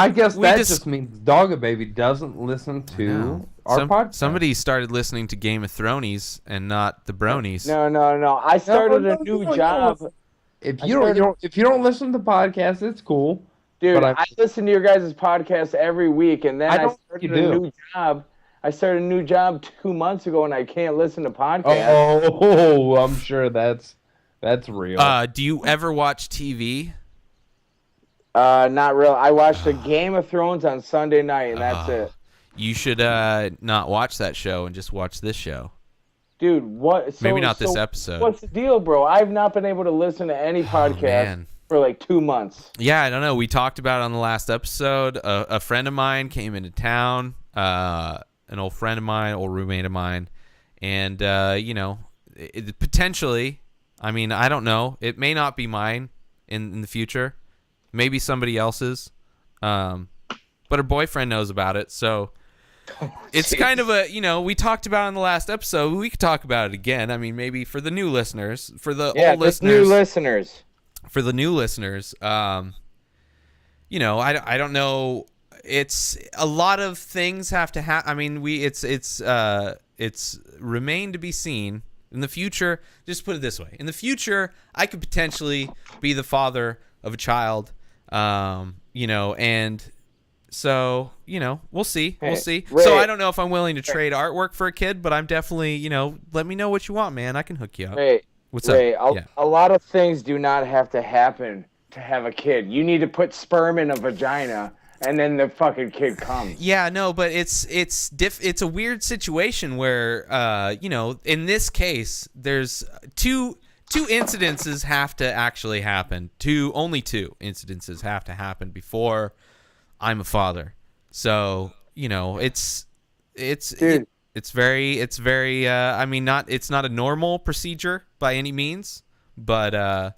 guess that just means Dogga Baby doesn't listen to our podcast. Somebody started listening to Game of Thrones and not the Bronies. No. I started a new job. If you don't listen to podcasts, it's cool. Dude, I listen to your guys' podcast every week, and then I started a new job. I started a new job 2 months ago, and I can't listen to podcasts. Oh, I'm sure that's real. Do you ever watch TV? Not real. I watched the Game of Thrones on Sunday night, and that's it. You should not watch that show and just watch this show. Dude, what? Maybe not this episode. What's the deal, bro? I've not been able to listen to any podcast for like 2 months. Yeah, I don't know. We talked about it on the last episode. A friend of mine came into town, an old friend of mine, old roommate of mine, and potentially, I mean, I don't know. It may not be mine in the future. Maybe somebody else's. But her boyfriend knows about it, so it's kind of a, we talked about it in the last episode. We could talk about it again. I mean, maybe for the new listeners, for the old listeners. New listeners. For the new listeners, I don't know. It's a lot of things have to happen. I mean, it's remained to be seen in the future. Just put it this way: in the future, I could potentially be the father of a child. And so we'll see. We'll see. Ray, so I don't know if I'm willing to trade artwork for a kid, but I'm definitely, let me know what you want, man. I can hook you up. What's up? A lot of things do not have to happen to have a kid. You need to put sperm in a vagina, and then the fucking kid comes. Yeah, no, but it's a weird situation where, in this case, there's two incidences have to actually happen. Only two incidences have to happen before I'm a father. So, it's very I mean, it's not a normal procedure by any means, but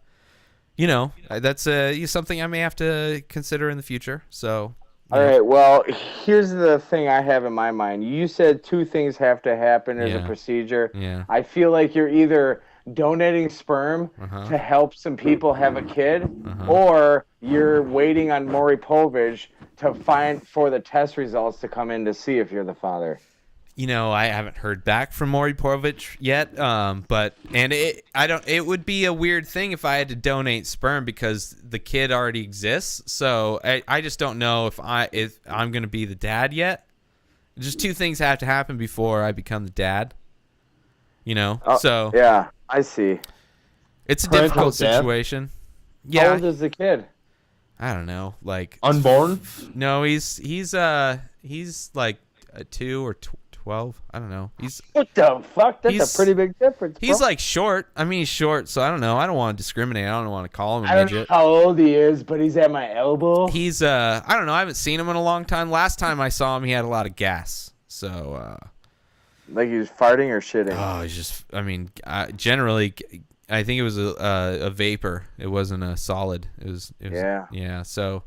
that's something I may have to consider in the future. So all right, well, here's the thing I have in my mind. You said two things have to happen as a procedure. Yeah. I feel like you're either donating sperm to help some people have a kid, or you're waiting on Maury Povich to find for the test results to come in to see if you're the father. I haven't heard back from Maury Povich yet. It would be a weird thing if I had to donate sperm because the kid already exists. So I just don't know if I'm going to be the dad yet. Just two things have to happen before I become the dad. So yeah, I see. It's a difficult situation. Yeah. How old is the kid? I don't know, like unborn. No, he's like 2 or 12. I don't know. What the fuck? That's a pretty big difference. Bro. He's like short. I mean, he's short, so I don't know. I don't want to discriminate. I don't want to call him a midget. I don't know how old he is, but he's at my elbow. He's I don't know. I haven't seen him in a long time. Last time I saw him, he had a lot of gas. So like he was farting or shitting. Oh, he's just. I mean, generally, I think it was a vapor. It wasn't a solid. It was yeah. Yeah. So,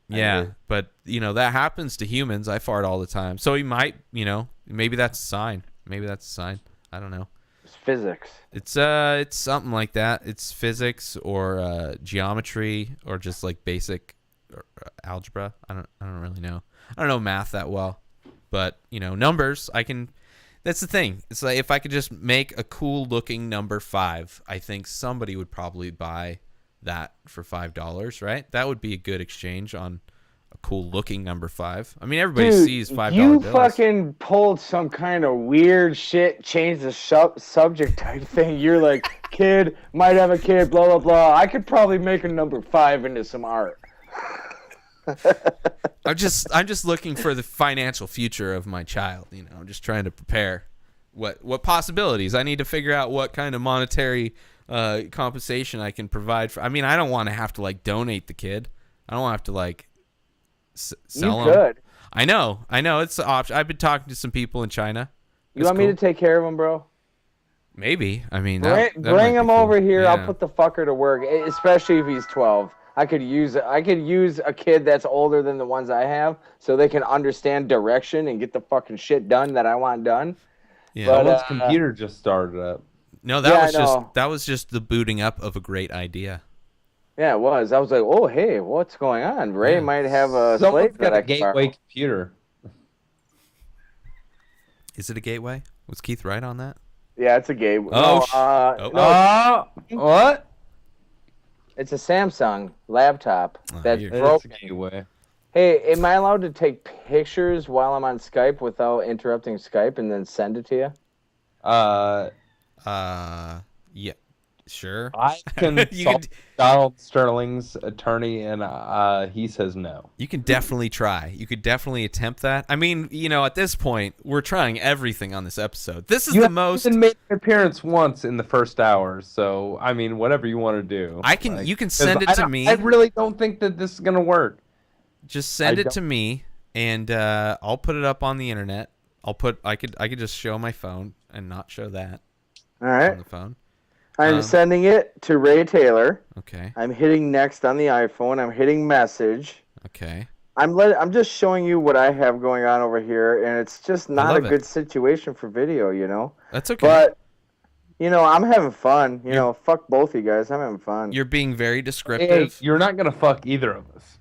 yeah, but that happens to humans. I fart all the time. So he might, maybe that's a sign. I don't know. It's physics. It's something like that. It's physics or geometry or just like basic algebra. I don't really know. I don't know math that well, but numbers. That's the thing. It's like if I could just make a cool looking number 5, I think somebody would probably buy that for $5, right? That would be a good exchange on a cool looking number 5. I mean, everybody sees $5 you bills. Fucking pulled some kind of weird shit, change the subject type thing. You're like, kid, might have a kid, blah, blah, blah. I could probably make a number 5 into some art. I'm just looking for the financial future of my child. I'm just trying to prepare what possibilities. I need to figure out what kind of monetary compensation I can provide for. I mean, I don't want to have to like donate the kid. I don't want to have to like sell him. You could. I know. It's an option. I've been talking to some people in China. You want me to take care of him, bro? Maybe. I mean, bring him over here. Yeah. I'll put the fucker to work, especially if he's 12. I could use a kid that's older than the ones I have, so they can understand direction and get the fucking shit done that I want done. Yeah, someone's computer just started up. No, that was just the booting up of a great idea. Yeah, it was. I was like, oh hey, what's going on? Ray might have a someone's got a gateway computer. Is it a gateway? Was Keith right on that? Yeah, it's a gateway. What? It's a Samsung laptop that's broken. Gateway. Hey, am I allowed to take pictures while I'm on Skype without interrupting Skype and then send it to you? Yeah, sure. I can consult Donald Sterling's attorney, and he says no. You can definitely try. You could definitely attempt that. I mean, at this point, we're trying everything on this episode. This is the most. You made an appearance once in the first hour, so I mean, whatever you want to do. You can send it to me. I really don't think that this is gonna work. Just send it to me, and I'll put it up on the internet. I could just show my phone and not show that. All right. On the phone. I'm sending it to Ray Taylor. Okay. I'm hitting next on the iPhone. I'm hitting message. Okay. I'm just showing you what I have going on over here, and it's just not a good situation for video, That's okay. But I'm having fun. Fuck both of you guys. I'm having fun. You're being very descriptive. Hey, you're not gonna fuck either of us.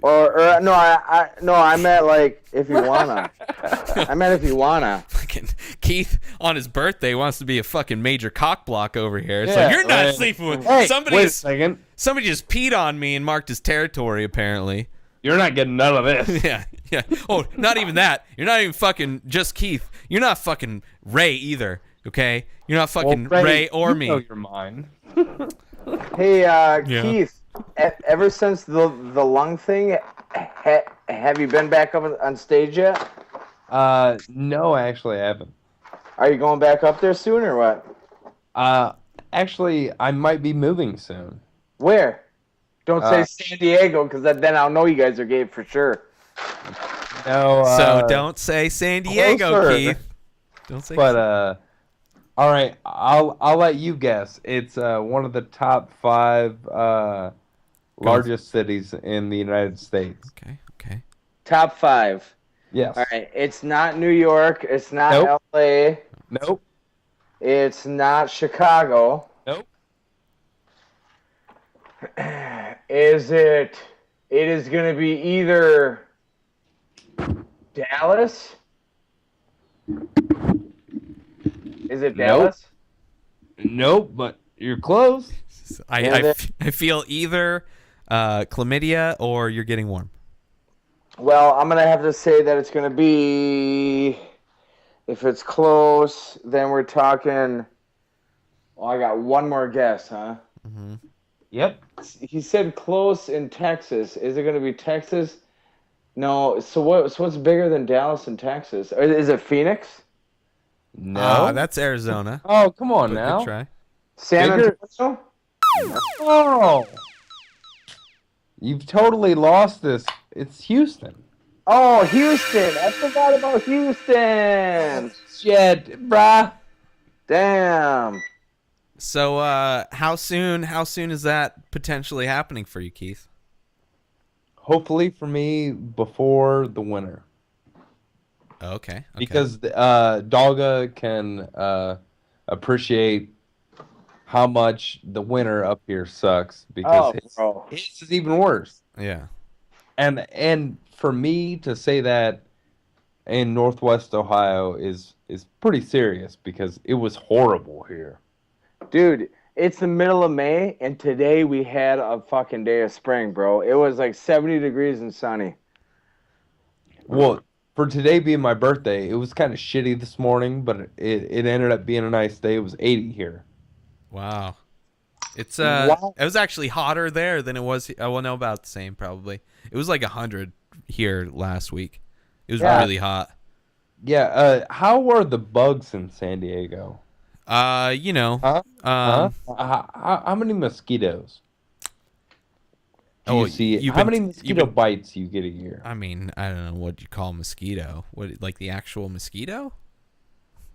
Or no, I meant like if you wanna. I meant if you wanna. Fucking Keith on his birthday wants to be a fucking major cock block over here. It's like you're not sleeping with somebody. Wait a second. Somebody just peed on me and marked his territory. Apparently, you're not getting none of this. Yeah. Oh, not even that. You're not even fucking just Keith. You're not fucking Ray either. Okay, you're not fucking Ray or me. You're mine. Hey, Keith. Ever since the lung thing, have you been back up on stage yet? No, actually, I haven't. Are you going back up there soon or what? Actually, I might be moving soon. Where? Don't say San Diego, because then I'll know you guys are gay for sure. No. So don't say San Diego, closer. Keith. Don't say. But all right, I'll let you guess. It's one of the top 5 largest cities in the United States. Okay. Top 5. Yes. All right. It's not New York. It's not LA. Nope. It's not Chicago. Nope. Is it? It is going to be either Dallas Is it Nope. Dallas? Nope, but you're close. I feel either chlamydia or you're getting warm. Well, I'm going to have to say that it's going to be, if it's close, then we're talking, I got one more guess, huh? Mm-hmm. Yep. He said close in Texas. Is it going to be Texas? No. So what's bigger than Dallas and Texas? Or is it Phoenix? No. That's Arizona. Oh, come on But now. good try. San Bigger? Antonio? Oh. You've totally lost this. It's Houston. Oh, Houston. I forgot about Houston. Shit, bruh. Damn. So how soon is that potentially happening for you, Keith? Hopefully for me before the winter. Okay. Because Dogga can appreciate how much the winter up here sucks because his is even worse. Yeah. And for me to say that in Northwest Ohio is pretty serious because it was horrible here. Dude, it's the middle of May, and today we had a fucking day of spring, bro. It was like 70 degrees and sunny. Well, for today being my birthday, it was kind of shitty this morning, but it ended up being a nice day. It was 80 here. Wow. It's Wow. It was actually hotter there than it was. Well, no, about the same probably. It was like 100 here last week. It was really hot. Yeah. How are the bugs in San Diego? You know. How many mosquitoes? Do you see? How many mosquito bites you get a year? I mean, I don't know what you call mosquito. What, like the actual mosquito?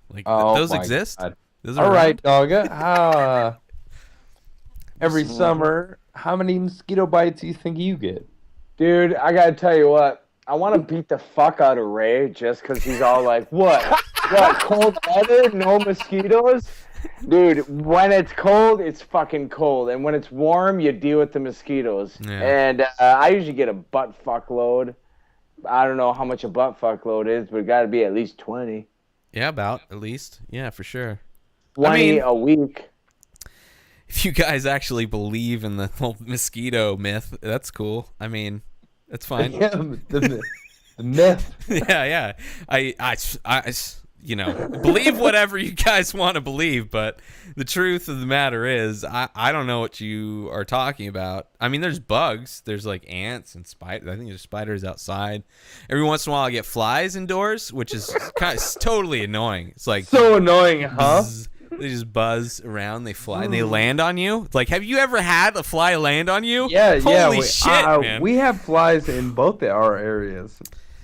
Like those exist? Those are all right, Dogga. Every summer, how many mosquito bites do you think you get? Dude, I gotta tell you what. I want to beat the fuck out of Ray just because he's all like, what? What, cold weather? No mosquitoes? Dude, when it's cold, it's fucking cold. And when it's warm, you deal with the mosquitoes. Yeah. And I usually get a butt fuck load. I don't know how much a butt fuck load is, but it got to be at least 20. Yeah, about at least. Yeah, for sure. 20 a week. If you guys actually believe in the whole mosquito myth, that's cool. I mean, that's fine. Yeah, the myth. Yeah. I believe whatever you guys want to believe, but the truth of the matter is, I don't know what you are talking about. I mean, there's bugs. There's like ants and spiders. I think there's spiders outside. Every once in a while, I get flies indoors, which is kind of totally annoying. It's like so annoying, huh? Bzz, they just buzz around, they fly, and they land on you. Like, have you ever had a fly land on you? Yeah, Holy shit, man. We have flies in both our areas.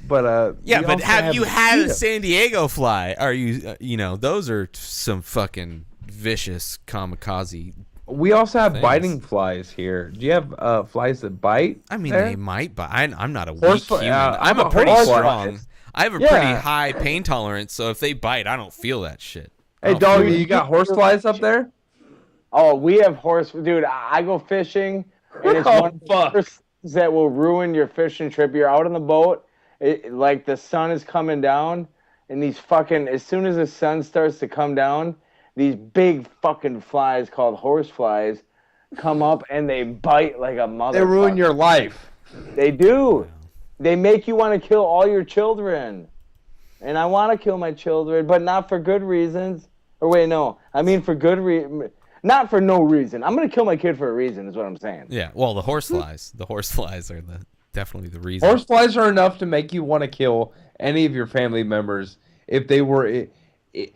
But but have you had a San Diego fly? Are you those are some fucking vicious kamikaze. We also have biting flies here. Do you have flies that bite? I mean, there? they might bite. I'm not a weak human. I'm a a pretty horsefly. strong. I have a pretty high pain tolerance, so if they bite, I don't feel that shit. Hey, doggy, you got horseflies up there? Oh, we have dude. I go fishing, and it's one of the first things that will ruin your fishing trip. You're out on the boat, like the sun is coming down, and as soon as the sun starts to come down, these big fucking flies called horseflies come up and they bite like a motherfucker. They ruin your life. They do. They make you want to kill all your children. And I want to kill my children, but not for good reasons. Or wait, no. I mean for good reason. Not for no reason. I'm going to kill my kid for a reason is what I'm saying. Yeah, well, the horseflies. The horseflies are definitely the reason. Horseflies are enough to make you want to kill any of your family members if they were...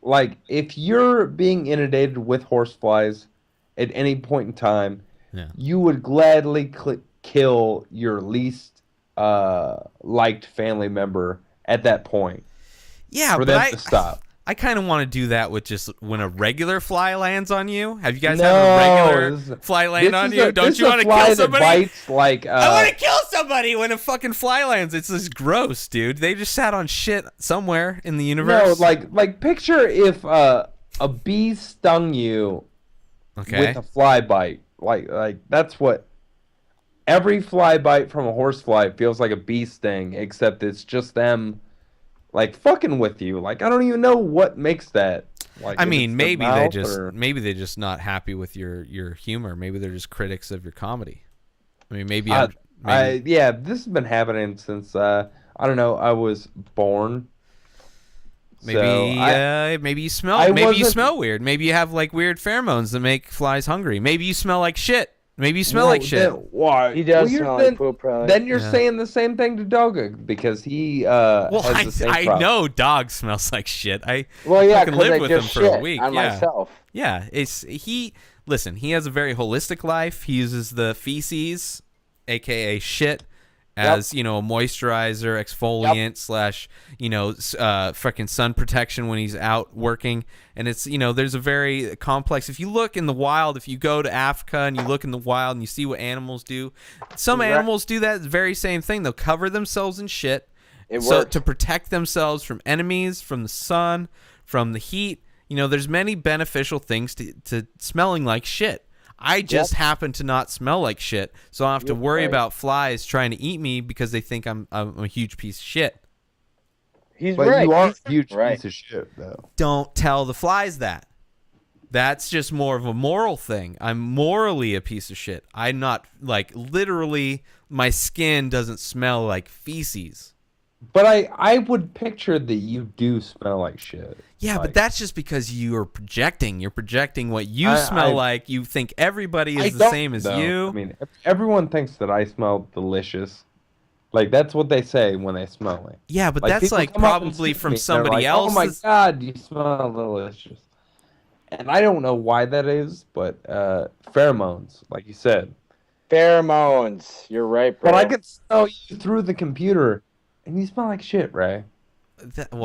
like, if you're being inundated with horseflies at any point in time, you would gladly kill your least liked family member at that point. Yeah, for them to stop. I kind of want to do that with just when a regular fly lands on you. Have you guys had a regular fly land on you? Don't you want to kill somebody? Bites like, I want to kill somebody when a fucking fly lands. It's just gross, dude. They just sat on shit somewhere in the universe. No, like picture if a bee stung you with a fly bite. Like that's what every fly bite from a horsefly feels like a bee sting, except it's just them like fucking with you. Like I don't even know what makes that. Like I mean, maybe they just not happy with your humor. Maybe they're just critics of your comedy. I mean, maybe yeah, this has been happening since I don't know, I was born. Maybe you smell weird. Maybe you have like weird pheromones that make flies hungry. Maybe you smell like shit. Maybe you smell like shit. Why? He does smell like poop, probably. Then you're saying the same thing to Dogga because he has the same problem. I know dog smells like shit. I fucking lived with him for a week. On myself. Yeah, listen, he has a very holistic life. He uses the feces, aka shit, as a moisturizer, exfoliant / fucking sun protection when he's out working. And it's there's a very complex. If you look in the wild, if you go to Africa and you look in the wild and you see what animals do, some animals do that very same thing. They'll cover themselves in shit to protect themselves from enemies, from the sun, from the heat. There's many beneficial things to smelling like shit. I just happen to not smell like shit, so I don't have to worry about flies trying to eat me because they think I'm a huge piece of shit. He's but right. You are a huge piece of shit, though. Don't tell the flies that. That's just more of a moral thing. I'm morally a piece of shit. I'm not, like, literally, my skin doesn't smell like feces. But I would picture that you do smell like shit. Yeah, but that's just because you're projecting. You're projecting what you smell like. You think everybody is the same as you. I mean, everyone thinks that I smell delicious. Like, that's what they say when they smell me. Yeah, but that's like probably from somebody else. Oh my God, you smell delicious. And I don't know why that is, but pheromones, like you said. Pheromones. You're right, bro. But I can smell you through the computer. And you smell like shit, Ray.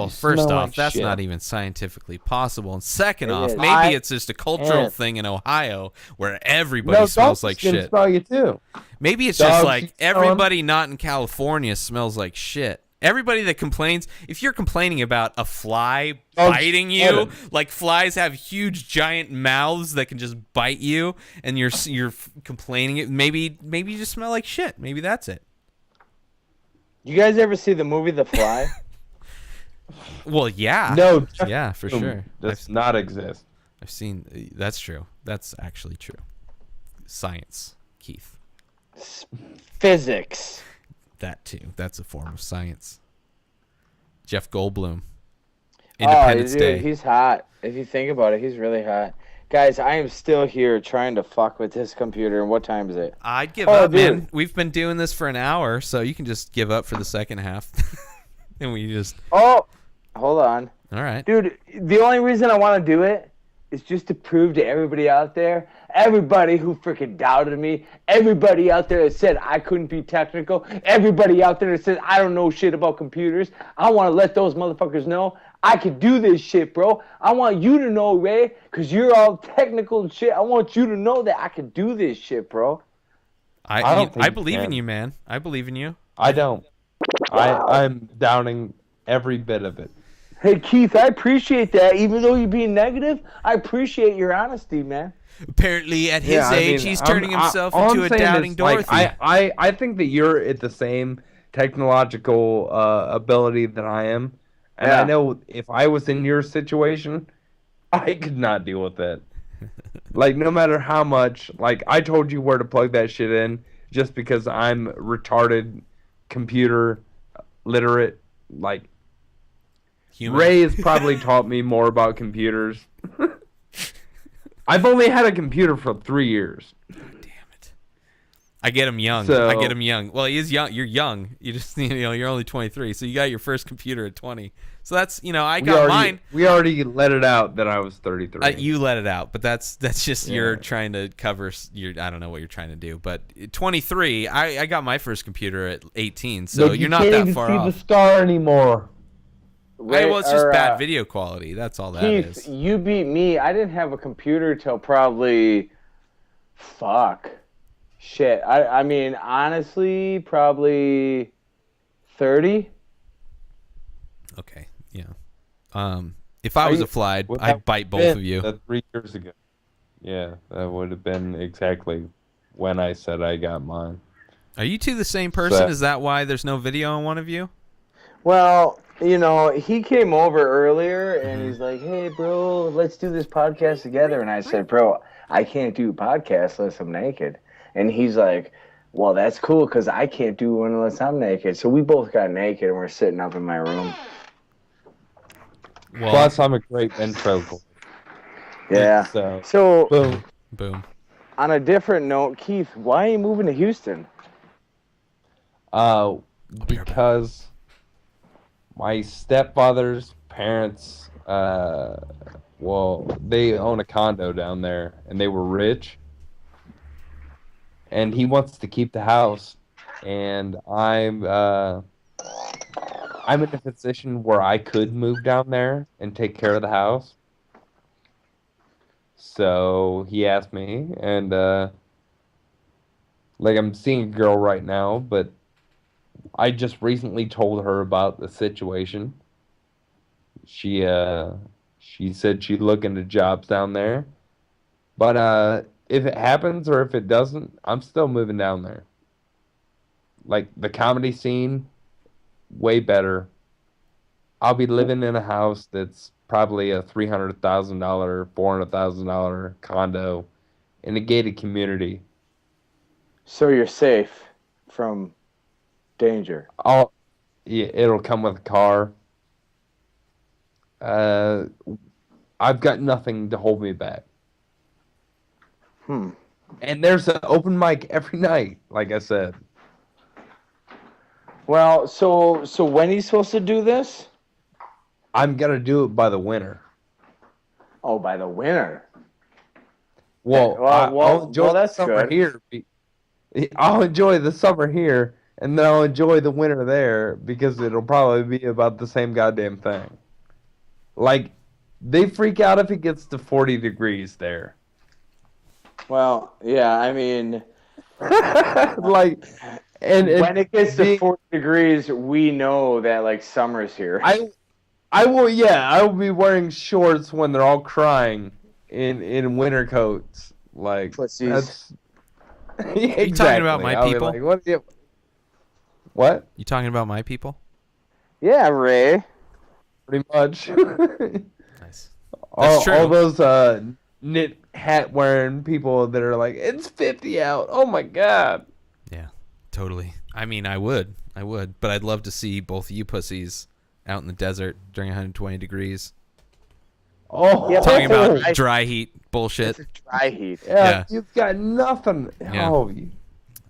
First off, that's not even scientifically possible. And second off, maybe it's just a cultural thing in Ohio where everybody smells like shit. Smell you too. Maybe it's just like everybody not in California smells like shit. Everybody that complains, if you're complaining about a fly biting you, like flies have huge giant mouths that can just bite you, and you're complaining, maybe you just smell like shit. Maybe that's it. You guys ever see the movie The Fly? Well, yeah. No. Yeah, for sure. Does not exist. I've seen. That's true. That's actually true. Science, Keith. Physics. That too. That's a form of science. Jeff Goldblum. Independence Day. He's hot. If you think about it, he's really hot. Guys, I am still here trying to fuck with this computer. And what time is it? I'd give up, man. We've been doing this for an hour, so you can just give up for the second half. And we just... Oh, hold on. All right. Dude, the only reason I want to do it is just to prove to everybody out there, everybody who freaking doubted me, everybody out there that said I couldn't be technical, everybody out there that said I don't know shit about computers, I want to let those motherfuckers know I can do this shit, bro. I want you to know, Ray, because you're all technical and shit. I want you to know that I can do this shit, bro. I believe in you, man. I believe in you. I don't. I'm doubting every bit of it. Hey, Keith, I appreciate that. Even though you're being negative, I appreciate your honesty, man. Apparently, at his age, he's turning himself into a doubting Dorothy. I think that you're at the same technological ability that I am. And I know if I was in your situation, I could not deal with it. Like, no matter how much, like, I told you where to plug that shit in just because I'm retarded, computer literate. Like, Ray has probably taught me more about computers. I've only had a computer for 3 years. I get him young. So, I get him young. Well, he is young. You're young. You just, you're only 23, so you got your first computer at 20. So that's, I got mine. We already let it out that I was 33. You let it out, but that's just you're trying to cover your. I don't know what you're trying to do, but 23. I got my first computer at 18, so you're not that far off. You can't even see the star anymore. Well, it's just bad video quality. That's all that is. Keith, you beat me. I didn't have a computer till probably, shit. I mean, honestly, probably 30. Okay, yeah. If I was a fly, I'd bite both of you. 3 years ago. Yeah, that would have been exactly when I said I got mine. Are you two the same person? Is that why there's no video on one of you? Well, he came over earlier and he's like, "Hey, bro, let's do this podcast together." And I said, "Bro, I can't do podcasts unless I'm naked." And he's like, "Well, that's cool because I can't do one unless I'm naked." So we both got naked and we're sitting up in my room. Well, Plus, I'm a great ventriloquist. Yeah. So, boom. Boom. On a different note, Keith, why are you moving to Houston? Because my stepfather's parents, they own a condo down there, and they were rich. And he wants to keep the house, and I'm in a position where I could move down there and take care of the house. So he asked me, and I'm seeing a girl right now, but I just recently told her about the situation. She said she'd look into jobs down there, but if it happens or if it doesn't, I'm still moving down there. Like the comedy scene, way better. I'll be living in a house that's probably a $300,000, $400,000 condo in a gated community. So you're safe from danger. It'll come with a car. I've got nothing to hold me back. And there's an open mic every night, like I said. Well, so when are you supposed to do this? I'm gonna do it by the winter. Oh, by the winter. I'll enjoy that's the summer good. here. I'll enjoy the summer here, and then I'll enjoy the winter there because it'll probably be about the same goddamn thing. Like, they freak out if it gets to 40 degrees there. Well, yeah, I mean, when it gets to 40 degrees, we know that like summer's here. I will be wearing shorts when they're all crying in winter coats. Like Pussies. That's exactly. You talking about my people? Like, what? You talking about my people? Yeah, Ray. Pretty much. Nice. All True. those knit hat wearing people that are like, it's 50 out. Oh my god. Yeah, totally. I mean, I would, but I'd love to see both of you pussies out in the desert during 120 degrees. Oh, yeah, Talking about dry heat bullshit. It's dry heat. Yeah, you've got nothing. Yeah. Oh,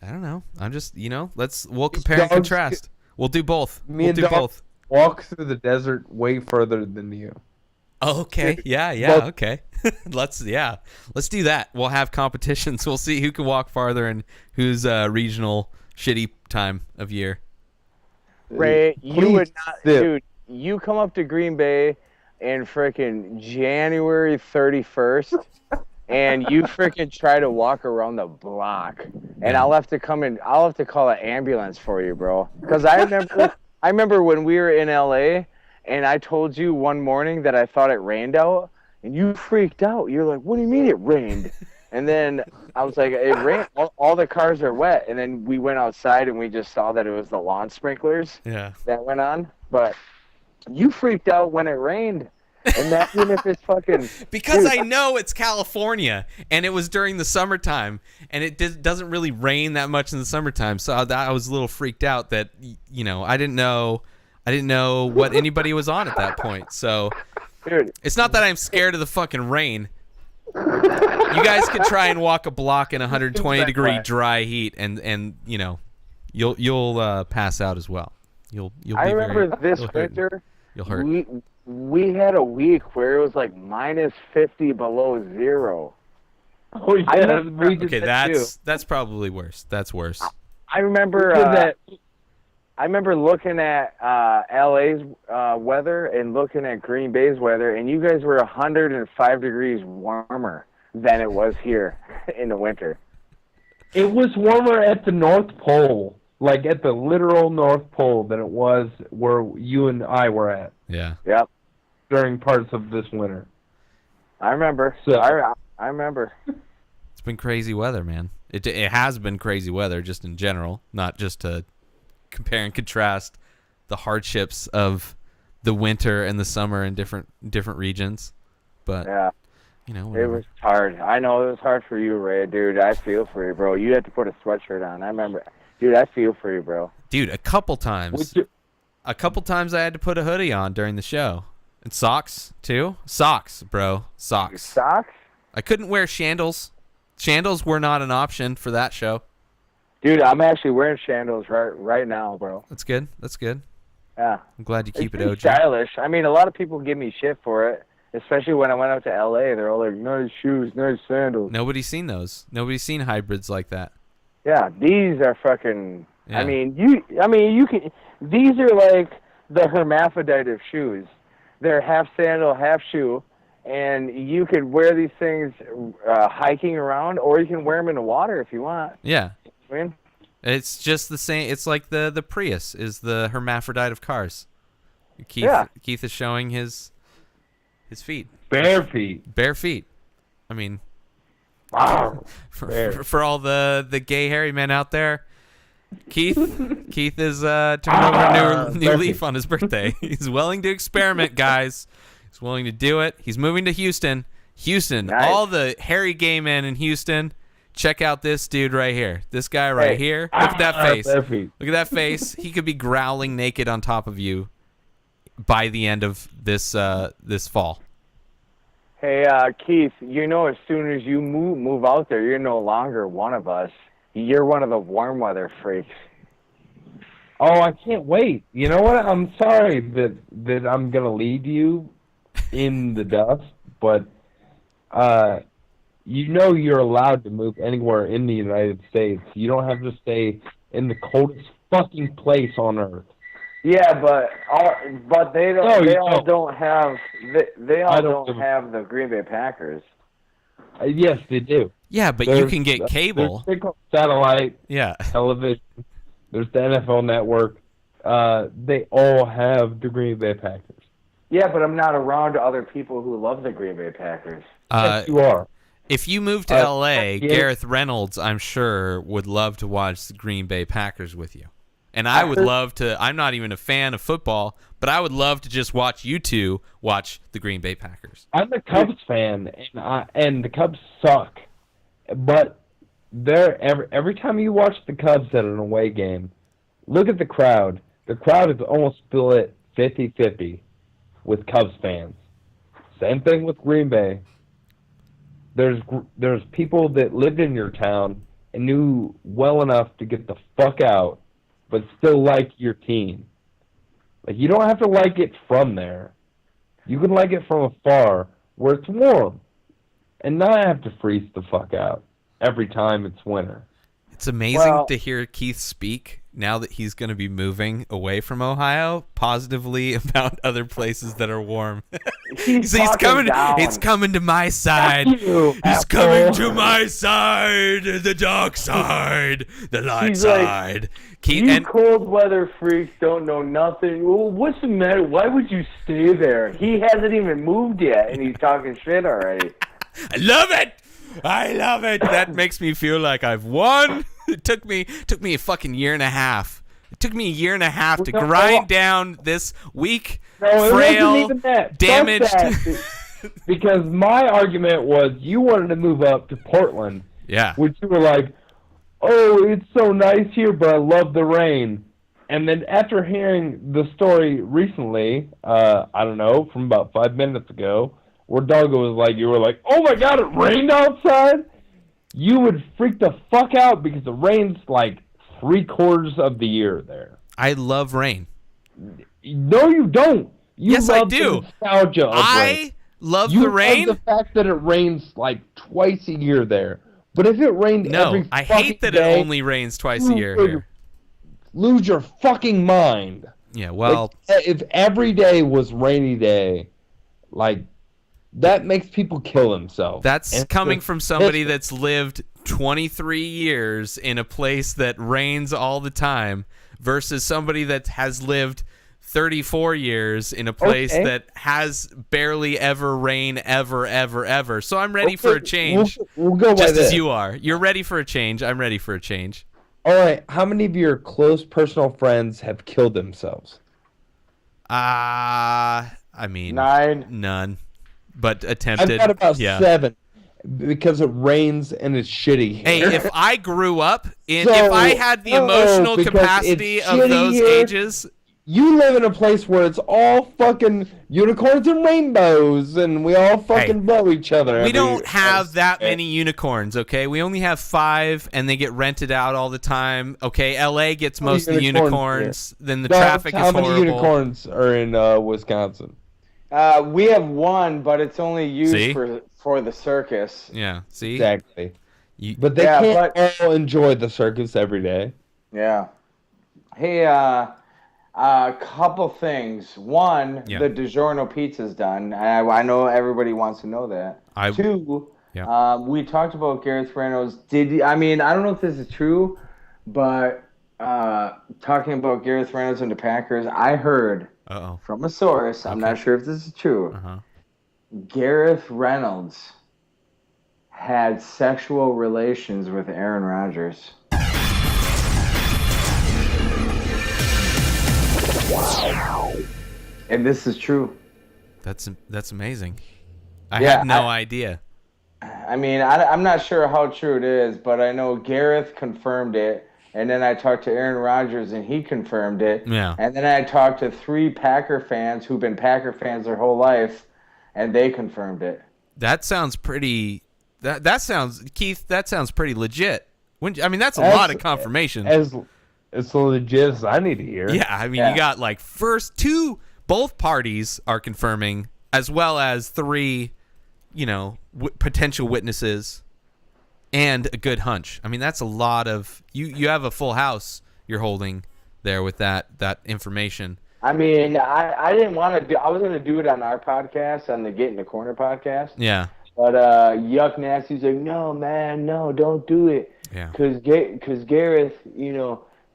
I don't know. I'm just, we'll compare and contrast. We'll do both. We'll do both. Walk through the desert way further than you. Oh, okay. Yeah. Okay. Let's do that. We'll have competitions. We'll see who can walk farther and who's regional shitty time of year. Ray, you would not, dude. You come up to Green Bay in frickin' January 31st, and you frickin' try to walk around the block, and I'll have to call an ambulance for you, bro. Because I remember when we were in LA, and I told you one morning that I thought it rained out, and you freaked out. You're like, "What do you mean it rained?" And then I was like, "It rained. All the cars are wet." And then we went outside and we just saw that it was the lawn sprinklers that went on. But you freaked out when it rained. Imagine if it's fucking... Because I know it's California, and it was during the summertime, and it doesn't really rain that much in the summertime. So I was a little freaked out that, I didn't know what anybody was on at that point. So dude, it's not that I'm scared of the fucking rain. You guys could try and walk a block in 120 degree dry heat, and you'll pass out as well. You'll. I remember this winter. You'll hurt. We had a week where it was like minus 50 below zero. Oh yeah, okay, that's probably worse. That's worse. I remember I remember looking at LA's weather and looking at Green Bay's weather, and you guys were 105 degrees warmer than it was here in the winter. It was warmer at the North Pole, like at the literal North Pole, than it was where you and I were at. Yeah. Yep. During parts of this winter. I remember. So, I remember. It's been crazy weather, man. It has been crazy weather just in general, not just to compare and contrast the hardships of the winter and the summer in different regions. But yeah, whatever. it was hard. I know it was hard for you, Ray. Dude, I feel for you, bro. You had to put a sweatshirt on. I remember. Dude, I feel for you, bro. Dude, a couple times. A couple times I had to put a hoodie on during the show. And socks, too. Socks, bro. Socks. Socks? I couldn't wear shandals. Shandals were not an option for that show. Dude, I'm actually wearing shandals right now, bro. That's good. That's good. Yeah. I'm glad you keep it It's OG. stylish. I mean, a lot of people give me shit for it, especially when I went out to L.A. They're all like, nice shoes, nice sandals. Nobody's seen those. Nobody's seen hybrids like that. Yeah, these are fucking... Yeah. I mean, you can... These are like the hermaphrodite of shoes. They're half sandal, half shoe, and you could wear these things hiking around, or you can wear them in the water if you want. Yeah. I mean, It's just the same. It's like the Prius is the hermaphrodite of cars. Keith is showing his feet. Bare feet. Bare feet. I mean, Wow. for all the gay hairy men out there, Keith is turning over a new leaf on his birthday. He's willing to experiment, guys. He's willing to do it. He's moving to Houston. Nice. All the hairy gay men in Houston, check out this dude right here. This guy right here. Look at that face. Look at that face. He could be growling naked on top of you by the end of this fall. hey, Keith, as soon as you move out there, you're no longer one of us. You're one of the warm weather freaks. Oh, I can't wait. You know what? I'm sorry that I'm going to lead you in the dust, but you're allowed to move anywhere in the United States. You don't have to stay in the coldest fucking place on earth. Yeah, but they don't. No, they you all don't. don't have. They all don't don't have the Green Bay Packers. Yes, they do. Yeah, but you can get cable. There's satellite Yeah. television. There's the NFL Network. They all have the Green Bay Packers. Yeah, but I'm not around other people who love the Green Bay Packers. Yes, you are. If you move to L.A., Gareth Reynolds, I'm sure, would love to watch the Green Bay Packers with you. And I would love to. I'm not even a fan of football, but I would love to just watch you two watch the Green Bay Packers. I'm a Cubs fan, and the Cubs suck. But every time you watch the Cubs at an away game, look at the crowd. The crowd is almost split 50-50 with Cubs fans. Same thing with Green Bay. There's people that lived in your town and knew well enough to get the fuck out, but still like your team. Like, you don't have to like it from there. You can like it from afar, where it's warm, and not have to freeze the fuck out every time it's winter. It's amazing to hear Keith speak now that he's going to be moving away from Ohio positively about other places that are warm. He's coming. down. It's coming to my side. He's coming to my side, the dark side, the light side. Like, Keith, you cold weather freaks don't know nothing. Well, what's the matter? Why would you stay there? He hasn't even moved yet, and he's talking shit already. I love it. I love it. That makes me feel like I've won. It took me a fucking year and a half. It took me a year and a half to grind down this weak, frail, damaged. Because my argument was you wanted to move up to Portland. Yeah. Which you were like, oh, it's so nice here, but I love the rain. And then after hearing the story recently, I don't know, from about 5 minutes ago, where Doggo was like, you were like, oh my God, it rained outside? You would freak the fuck out because it rains like 3/4 of the year there. I love rain. No, you don't. Yes, I do. The nostalgia of rain. Love the rain. Love the fact that it rains like twice a year there. But if it rained every I hate that day, it only rains twice a year here. Lose your fucking mind. Yeah, well, like, if every day was rainy day, like, that makes people kill themselves. That's coming from somebody that's lived 23 years in a place that rains all the time versus somebody that has lived 34 years in a place that has barely ever rain ever. So I'm ready for a change. We'll go by just this. as you are. You're ready for a change. I'm ready for a change. All right. How many of your close personal friends have killed themselves? I mean, 9. None. But attempted. I've got about yeah. 7 because it rains and it's shitty here. Hey, if I grew up if So, I had the emotional because capacity it's of shitty those here. ages, You live in a place where it's all fucking unicorns and rainbows, and we all fucking blow each other. we don't have that many unicorns, okay? We only have 5, and they get rented out all the time. Okay, LA gets most of the unicorns. Then the traffic is horrible. How many unicorns are in Wisconsin? We have 1, but it's only used See? for the circus. Yeah, see? Exactly. You- But they Yeah, can't all enjoy the circus every day. Yeah. Hey, couple things. One, Yeah. the DiGiorno pizza's done. I know everybody wants to know that. 2, we talked about Gareth Reynolds. I don't know if this is true, but talking about Gareth Reynolds and the Packers, I heard from a source, I'm not sure if this is true, Gareth Reynolds had sexual relations with Aaron Rodgers. And this is true. That's amazing. I had no idea. I mean, I'm not sure how true it is, but I know Gareth confirmed it, and then I talked to Aaron Rodgers, and he confirmed it. Yeah. And then I talked to 3 Packer fans who've been Packer fans their whole life, and they confirmed it. That sounds pretty. That sounds, Keith. That sounds pretty legit. That's a lot of confirmation. As legit as I need to hear. Yeah, I mean, you got like first 2. Both parties are confirming, as well as 3, potential witnesses, and a good hunch. I mean, that's a lot of you have a full house you're holding there with that information. I mean, I didn't want to do. I was going to do it on our podcast, on the Get in the Corner podcast. Yeah. But Yuck Nasty's like, no, man, no, don't do it. Yeah. Because Gareth,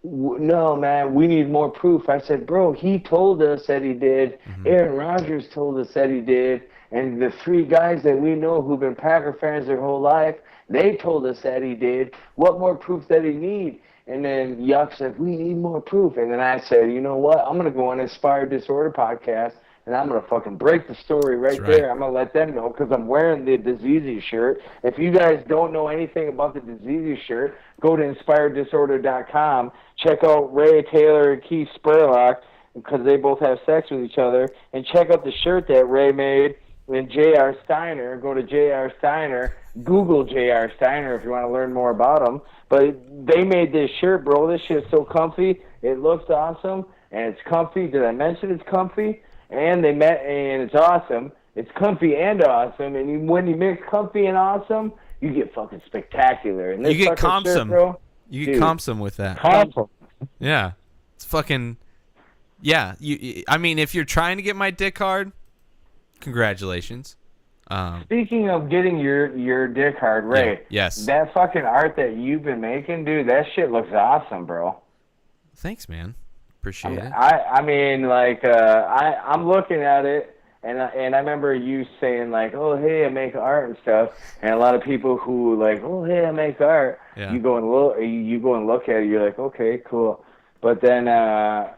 no, man, we need more proof. I said, bro, he told us that he did. Mm-hmm. Aaron Rodgers told us that he did. And the 3 guys that we know who've been Packer fans their whole life, they told us that he did. What more proof does he need? And then Yuck said, we need more proof. And then I said, you know what? I'm going to go on Inspired Disorder podcast, and I'm going to fucking break the story right there. I'm going to let them know because I'm wearing the Diseasy shirt. If you guys don't know anything about the Diseasy shirt, go to InspiredDisorder.com. Check out Ray Taylor and Keith Spurlock because they both have sex with each other. And check out the shirt that Ray made and J.R. Steiner. Go to J.R. Steiner. Google J.R. Steiner if you want to learn more about him. But they made this shirt, bro. This shit's so comfy. It looks awesome, and it's comfy. Did I mention it's comfy? And and it's awesome. It's comfy and awesome. And when you mix comfy and awesome, you get fucking spectacular. And this you get fucking shirt, bro. You get compsome with that. Compsome. Yeah. It's fucking... Yeah. If you're trying to get my dick hard, congratulations. Speaking of getting your dick hard, Ray. Yes. That fucking art that you've been making, dude, that shit looks awesome, bro. Thanks, man. Appreciate it. I'm looking at it, and I remember you saying like, oh, hey, I make art and stuff, and a lot of people who like, oh, hey, I make art. Yeah. You go and look at it, you're like, okay, cool. But then,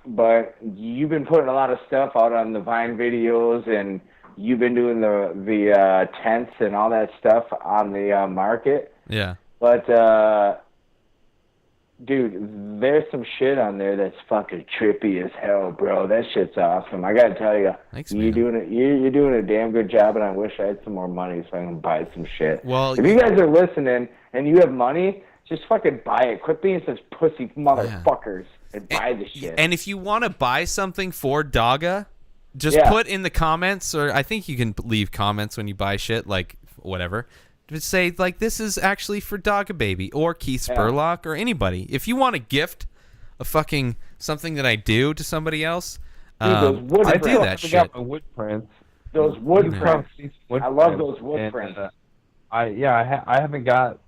but you've been putting a lot of stuff out on the Vine videos, and you've been doing the tents and all that stuff on the market. Yeah. But dude, there's some shit on there that's fucking trippy as hell, bro. That shit's awesome. I gotta tell you, thanks, you're doing a damn good job, and I wish I had some more money so I can buy some shit. Well, if you guys are listening and you have money, just fucking buy it. Quit being such pussy motherfuckers and buy the shit. And if you want to buy something for Daga, just put in the comments, or I think you can leave comments when you buy shit, like whatever. Just say, like, this is actually for Daga Baby or Keith Spurlock or anybody. If you want to gift a fucking something that I do to somebody else, I do that shit. Got my wood prints. Those wood prints. I love those wood prints. I haven't got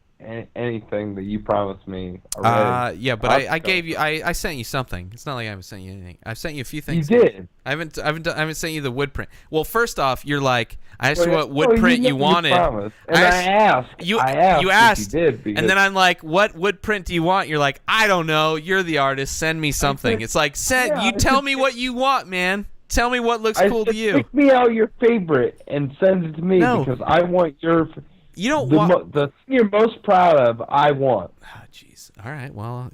anything that you promised me already. Yeah, but I gave you. I sent you something. It's not like I haven't sent you anything. I've sent you a few things. You did. I haven't sent you the wood print. Well, first off, you're like, I asked you what wood print you wanted. And I asked. You asked. You did, and then I'm like, what wood print do you want? You're like, I don't know. You're the artist. Send me something. It's like, you tell me what you want, man. Tell me what looks cool to you. Pick me out your favorite and send it to me because I want your. You don't want the thing you're most proud of. I want. Oh, jeez. All right. Well,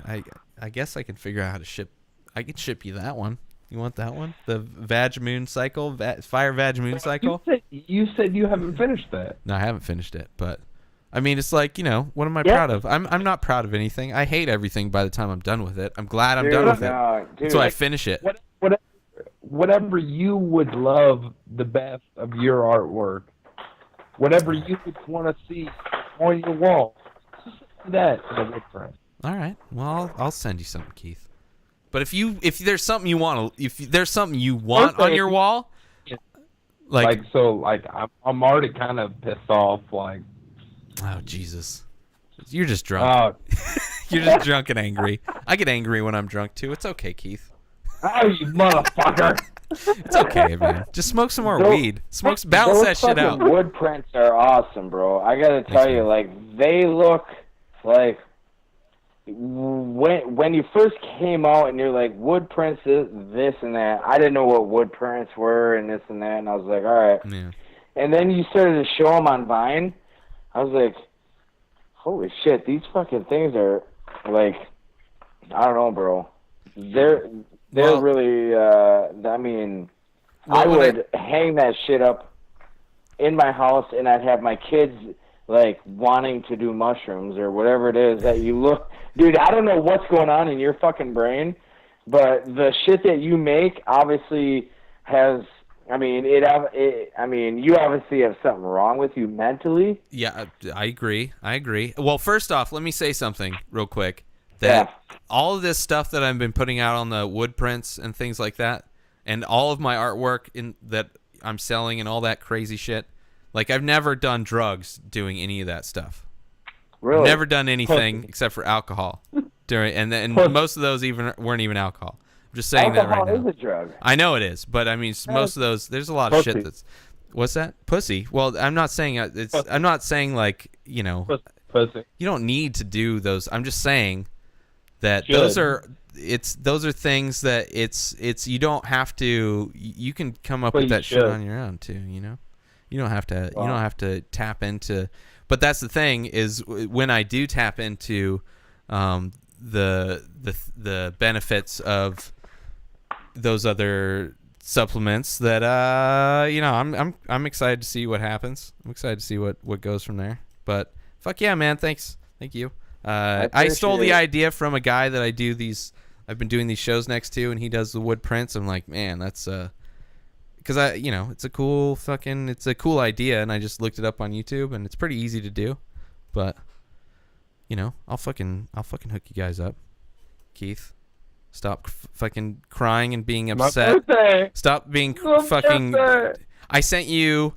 I guess I can figure out how to ship. I can ship you that one. You want that one? The Vag Moon Cycle, Fire Vag Moon Cycle. You said you haven't finished that. No, I haven't finished it, but I mean, it's like, what am I proud of? I'm not proud of anything. I hate everything by the time I'm done with it. I'm glad I'm done with it. So I finish it. Whatever you would love the best of your artwork, whatever you would want to see on your wall, just do that in a wood print. All right. Well, I'll send you something, Keith. But if there's something you want on your wall, I'm already kind of pissed off. Like, oh Jesus, you're just drunk. You're just drunk and angry. I get angry when I'm drunk too. It's okay, Keith. Oh, you motherfucker! It's okay, man. Just smoke some more weed. Balance that shit out. Wood prints are awesome, bro. I gotta tell you, like, they look like when you first came out and you're like, wood prints, this and that. I didn't know what wood prints were and this and that, and I was like, all right. Yeah. And then you started to show them on Vine. I was like, holy shit, these fucking things are like, I don't know, bro. They're really, I mean, I would hang that shit up in my house, and I'd have my kids, like, wanting to do mushrooms or whatever it is that you look. Dude, I don't know what's going on in your fucking brain, but the shit that you make obviously has, I mean, you obviously have something wrong with you mentally. Yeah, I agree. Well, first off, let me say something real quick. All of this stuff that I've been putting out on the wood prints and things like that, and all of my artwork that I'm selling and all that crazy shit, like, I've never done drugs doing any of that stuff. Really? Never done anything except for alcohol. And most of those weren't even alcohol. I'm just saying that right now. Alcohol is a drug. I know it is, but I mean, most of those, there's a lot of shit that's. What's that? Pussy. Well, I'm not saying it's. Pussy. I'm not saying like Pussy. You don't need to do those. I'm just saying that those are things that it's you don't have to. You can come up with that shit on your own too. You don't have to. Wow. You don't have to tap into. But that's the thing is when I do tap into the benefits of those other supplements that I'm excited to see what happens. I'm excited to see what goes from there. But fuck yeah, man, thank you. I stole the idea from a guy that I've been doing these shows next to, and he does the wood prints. I'm like, man, that's because it's a cool idea, and I just looked it up on YouTube, and it's pretty easy to do. But I'll fucking hook you guys up, Keith. Stop fucking crying and being upset. Stop being fucking. I sent you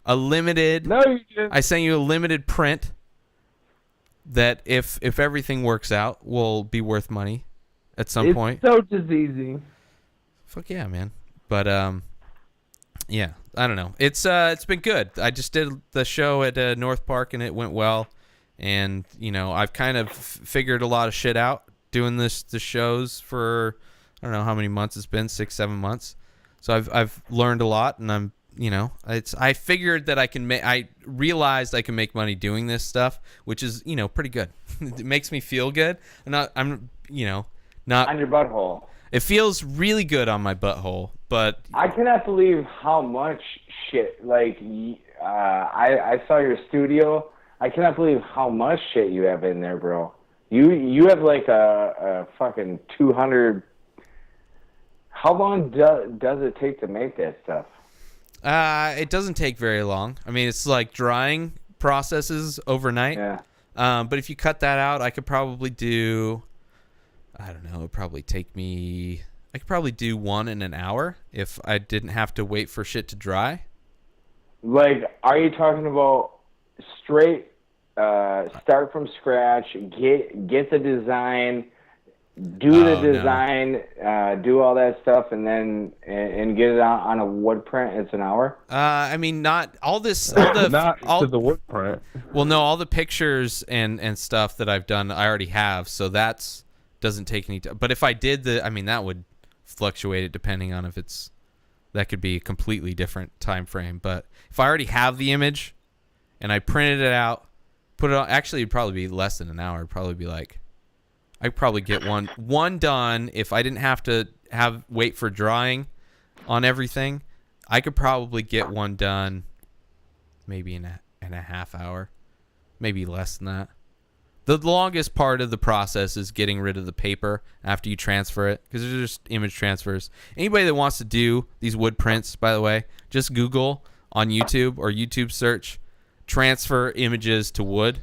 a limited. No, you didn't. I sent you a limited print that if everything works out will be worth money at some point. It's so just easy. Fuck yeah, man. But yeah, I don't know. It's been good. I just did the show at North Park and it went well, and I've kind of figured a lot of shit out doing the shows for I don't know how many months it's been, 6-7 months. So I've learned a lot, and I'm I figured that I realized I can make money doing this stuff, which is pretty good. It makes me feel good. Not on your butthole. It feels really good on my butthole, but I cannot believe how much shit. Like, I saw your studio. I cannot believe how much shit you have in there, bro. You have like a fucking 200. How long does it take to make that stuff? It doesn't take very long. I mean, it's like drying processes overnight. Yeah. But if you cut that out, I could probably do. I don't know. It'd probably take me. I could probably do one in an hour if I didn't have to wait for shit to dry. Like, are you talking about straight start from scratch, get the design, do the design, do all that stuff, and then get it out on a wood print? It's an hour. I mean, not all this. Not to the wood print. Well, no, all the pictures and stuff that I've done, I already have, so that's doesn't take any time. But if I did that would fluctuate it depending on if it's that could be a completely different time frame. But if I already have the image and I printed it out, put it on, actually it'd probably be less than an hour. It'd probably be like I'd probably get one done if I didn't have to wait for drying on everything. I could probably get one done maybe in a half hour, maybe less than that. The longest part of the process is getting rid of the paper after you transfer it, because they're just image transfers. Anybody that wants to do these wood prints, by the way, just Google on YouTube or YouTube search transfer images to wood,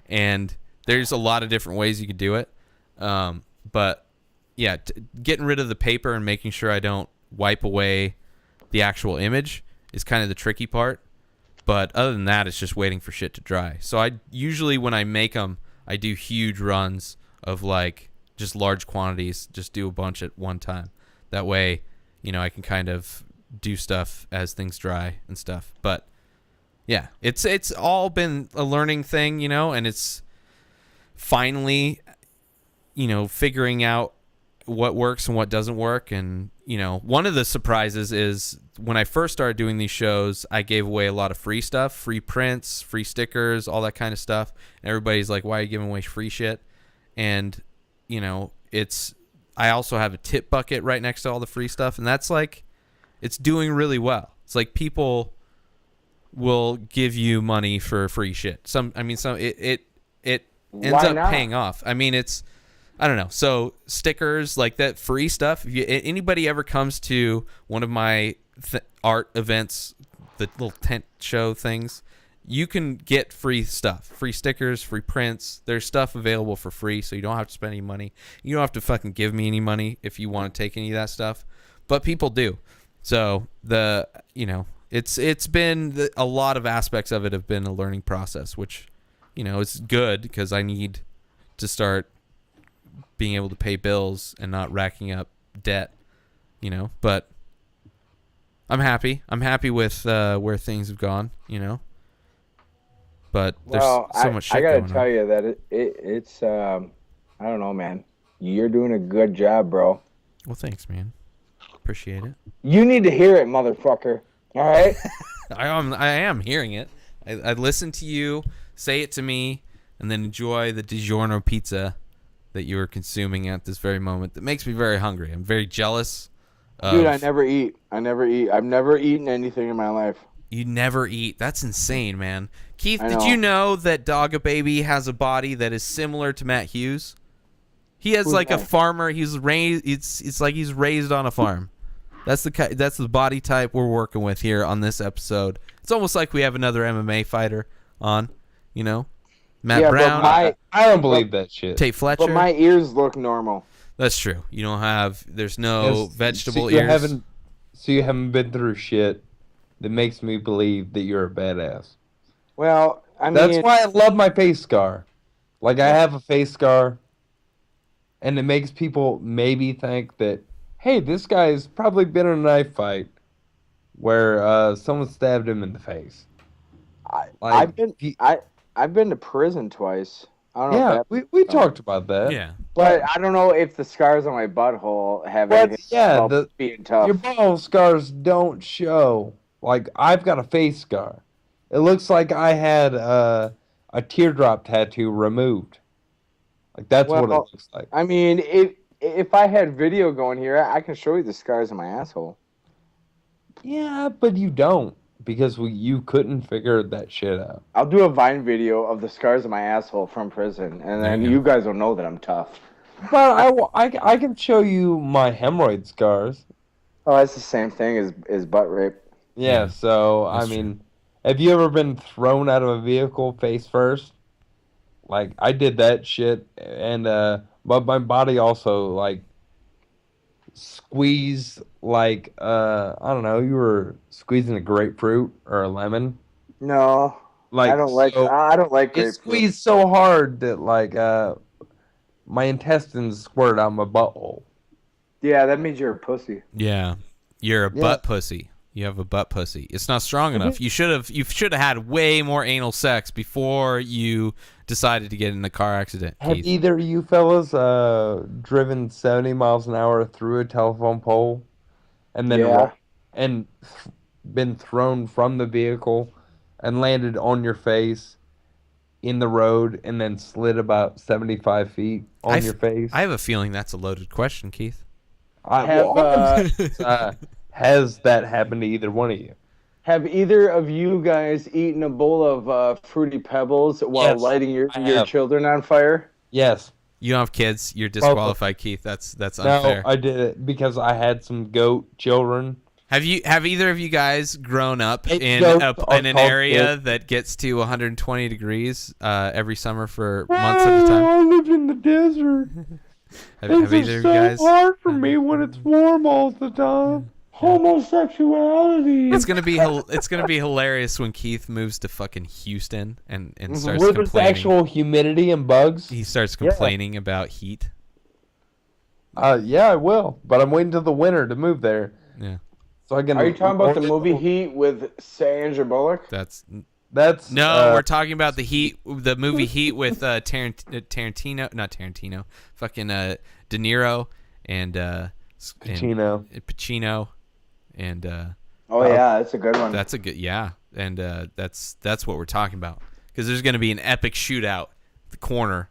and there's a lot of different ways you could do it. But yeah, getting rid of the paper and making sure I don't wipe away the actual image is kind of the tricky part. But other than that, it's just waiting for shit to dry. So I usually, when I make them, I do huge runs of like just large quantities, just do a bunch at one time. That way, you know, I can kind of do stuff as things dry and stuff. But yeah, it's all been a learning thing, you know, and it's finally, you know, figuring out what works and what doesn't work. And, you know, one of the surprises is when I first started doing these shows, I gave away a lot of free stuff, free prints, free stickers, all that kind of stuff. And everybody's like, why are you giving away free shit? And, you know, I also have a tip bucket right next to all the free stuff. And that's like, it's doing really well. It's like people will give you money for free shit. It ends up paying off. I mean, I don't know. So stickers like that, free stuff. If anybody ever comes to one of my art events, the little tent show things, you can get free stuff, free stickers, free prints. There's stuff available for free, so you don't have to spend any money. You don't have to fucking give me any money if you want to take any of that stuff, but people do. So it's been a lot of aspects of it have been a learning process, which, you know, is good because I need to start being able to pay bills and not racking up debt, you know. But I'm happy. I'm happy with where things have gone, you know. But there's so much shit going on. I gotta tell you that it's I don't know, man. You're doing a good job, bro. Well, thanks, man. Appreciate it. You need to hear it, motherfucker. All right. I am hearing it. I listen to you say it to me, and then enjoy the DiGiorno pizza that you are consuming at this very moment. That makes me very hungry. I'm very jealous. Dude, I never eat. I've never eaten anything in my life. You never eat? That's insane, man. Keith, did you know that Dogga Baby has a body that is similar to Matt Hughes? He has a farmer. He's raised. It's like he's raised on a farm. That's the body type we're working with here on this episode. It's almost like we have another MMA fighter on, you know. Matt Brown. I don't believe that shit. Tate Fletcher. But my ears look normal. That's true. You don't have. There's no vegetable ears. So you haven't been through shit that makes me believe that you're a badass. Well, that's why I love my face scar. Like, I have a face scar, and it makes people maybe think that, hey, this guy's probably been in a knife fight where someone stabbed him in the face. I've been to prison twice. I don't know. Yeah, we talked about that. Yeah, but I don't know if the scars on my butthole have anything to do with being tough. Your butthole scars don't show. Like, I've got a face scar. It looks like I had a teardrop tattoo removed. Like, that's what it looks like. I mean, if I had video going here, I can show you the scars on my asshole. Yeah, but you don't. Because you couldn't figure that shit out. I'll do a Vine video of the scars on my asshole from prison, and then you guys will know that I'm tough. But I can show you my hemorrhoid scars. Oh, that's the same thing as butt rape. Yeah, so, I mean, have you ever been thrown out of a vehicle face first? Like, I did that shit, and, but my body also, like, squeezed, like, I don't know, you were squeezing a grapefruit or a lemon. No, I don't like grapefruit. It squeezed so hard that, like, my intestines squirted out my butthole. Yeah, that means you're a pussy. Yeah, you're a butt pussy. You have a butt pussy. It's not strong enough. You should have had way more anal sex before you decided to get in a car accident, Have Keith. either of you fellas driven 70 miles an hour through a telephone pole and then Yeah. been thrown from the vehicle and landed on your face in the road and then slid about 75 feet on your face? I have a feeling that's a loaded question, Keith. Has that happened to either one of you? Have either of you guys eaten a bowl of Fruity Pebbles while Yes, lighting your I have. children on fire? Yes. You don't have kids. You're disqualified, Keith. That's No, unfair. I did it because I had some goat children. Have either of you guys grown up Eight in goats are in an called area kids. that gets to 120 degrees every summer for months at a time? I lived in the desert. Have either of you guys? It's so hard for me when it's warm all the time. Homosexuality. It's gonna be hilarious when Keith moves to fucking Houston and starts Where there's complaining. actual humidity and bugs. He starts complaining about heat. Yeah, I will. But I'm waiting till the winter to move there. Yeah, So I can. Are you talking about the movie Heat with Sandra Bullock? that's That's we're talking about the movie Heat with Tarantino, not Tarantino, fucking De Niro and Pacino. Pacino, and Oh yeah, that's a good one. that's a good and that's what we're talking about because there's going to be an epic shootout at the corner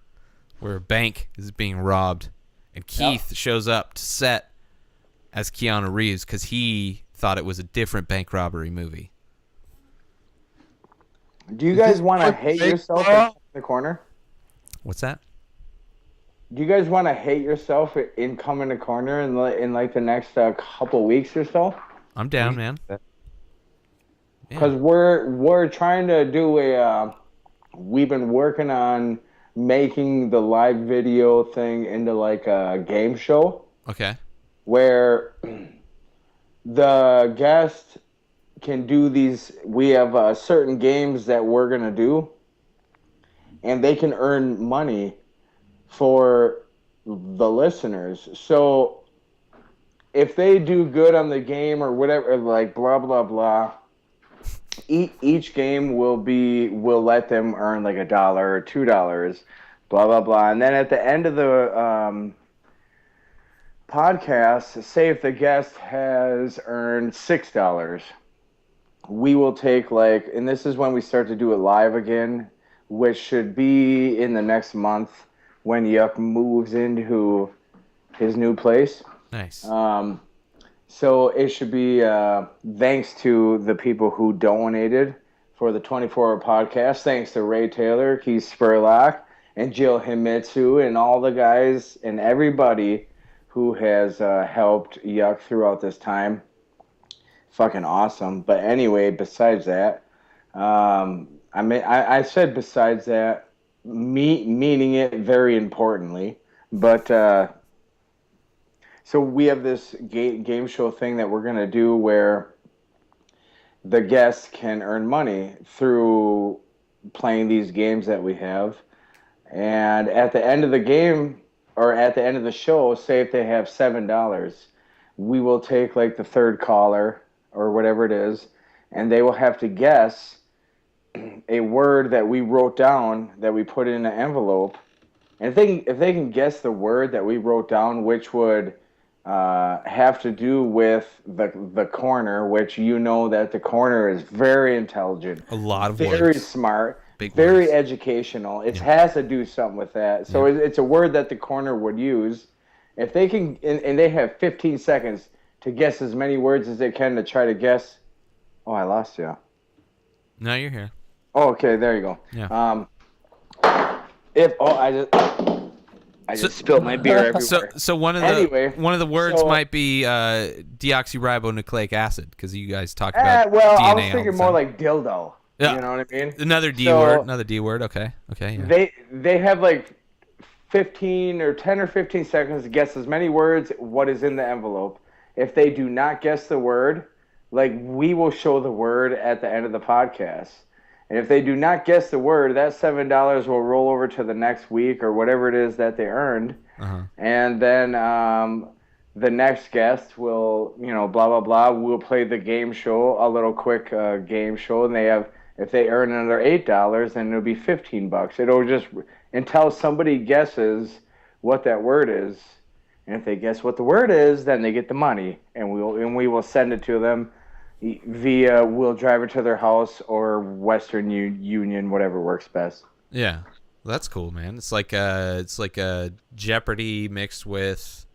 where a bank is being robbed, and Keith shows up to set as Keanu Reeves because he thought it was a different bank robbery movie. Do you guys want to hate yourself in the corner? What's that? Do you guys want to hate yourself in coming to corner in like the next couple weeks or so? I'm down, man. Because we're trying to do we've been working on making the live video thing into like a game show Okay. where the guest can do these. We have certain games that we're gonna do, and they can earn money for the listeners. So if they do good on the game or whatever, like blah blah blah, each game will let them earn like $1 or $2, blah blah blah, and then at the end of the podcast, say if the guest has earned $6, we will take and this is when we start to do it live again, which should be in the next month when Yuck moves into his new place. Nice. So it should be thanks to the people who donated for the 24-hour podcast. Thanks to Ray Taylor, Keith Spurlock, and Jill Himitsu, and all the guys and everybody who has helped Yuck throughout this time. Fucking awesome. But anyway, besides that, I said besides that, meaning it very importantly, but so we have this game show thing that we're gonna do where the guests can earn money through playing these games that we have, and at the end of the game or at the end of the show, say if they have $7, we will take like the third caller or whatever it is, and they will have to guess a word that we wrote down that we put in an envelope. And if they can guess the word that we wrote down, which would have to do with the corner, which you know that the corner is very intelligent, A lot of very words. smart, Big very words. educational. It has to do something with that. So it's a word that the corner would use. If they can, and they have 15 seconds to guess as many words as they can to try to guess. Oh, I lost you. No, you're here. Oh, okay, there you go. Yeah. I just spilled my beer everywhere. So one of the words might be deoxyribonucleic acid because you guys talked about well, DNA I was all the thinking more time. like dildo. Yeah. You know what I mean? Another D So, word. Another D word. Okay. Yeah. They have like 10 or 15 seconds to guess as many words what is in the envelope. If they do not guess the word, we will show the word at the end of the podcast. And if they do not guess the word, that $7 will roll over to the next week or whatever it is that they earned. Uh-huh. And then the next guest will, blah, blah, blah. We'll play the game show, a little quick game show. And if they earn another $8, then it'll be $15. It'll just, until somebody guesses what that word is. And if they guess what the word is, then they get the money. And we will send it to them via, we'll drive it to their house or Western Union, whatever works best. Yeah. Well, that's cool, man. It's like a Jeopardy mixed with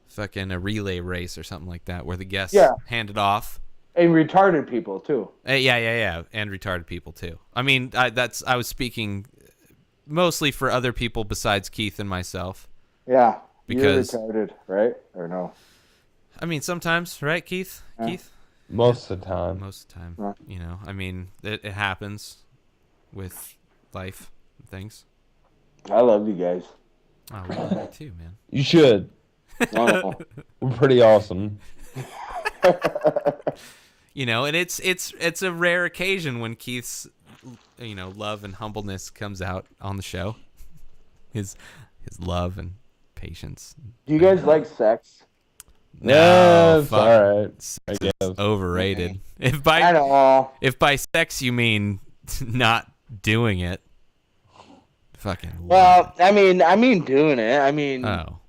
fucking a relay race or something like that, where the guests hand it off. And retarded people too. Yeah, and retarded people too. I mean, I was speaking mostly for other people besides Keith and myself. Yeah, because you're retarded, right? Or no? I mean, sometimes, right, Keith? Yeah. Keith? Most of the time. Most of the time. Yeah. I mean, it happens with life and things. I love you guys. Oh, we love you too, man. You should. Oh. We're pretty awesome. And it's a rare occasion when Keith's love and humbleness comes out on the show. His love and patience. Do you guys like sex? No, it's fuck. all right. Sex is overrated. If by sex you mean not doing it, fucking. Well, I mean doing it. I mean. Oh.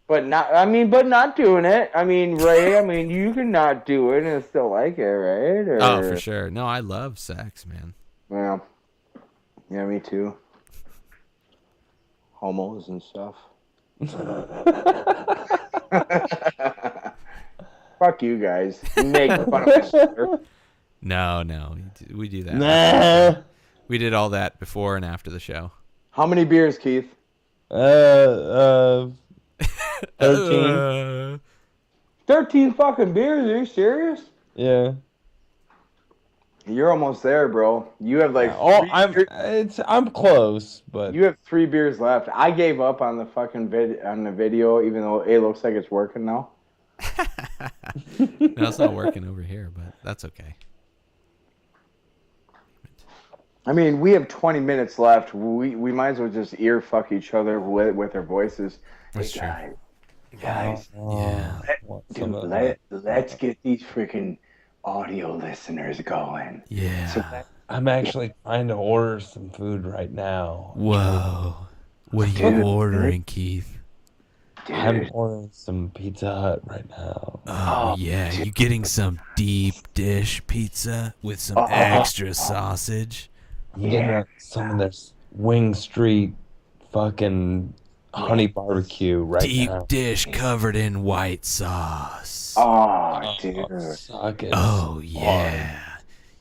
But not doing it. I mean, Ray. You can not do it and still like it, right? Or... Oh, for sure. No, I love sex, man. Well, yeah, me too. Homos and stuff. Fuck you guys. You make fun of each other. No, we do that. Nah. We did all that before and after the show. How many beers, Keith? 13. 13 fucking beers? Are you serious? Yeah. You're almost there, bro. You have like. I'm close, but you have 3 beers left. I gave up on the fucking video, even though it looks like it's working now. No, it's not working over here, but that's okay. We have 20 minutes left. We might as well just ear fuck each other with our voices. That's true. Guys, let's get these freaking audio listeners going. Yeah. So I'm actually trying to order some food right now. Whoa. What are you ordering, Keith? Dude. I'm ordering some Pizza Hut right now. Oh, yeah. You getting some deep dish pizza with some extra sausage? I'm getting some of this Wing Street fucking honey barbecue right now. Deep dish covered in white sauce. Oh, dude. Suck it. Oh, yeah.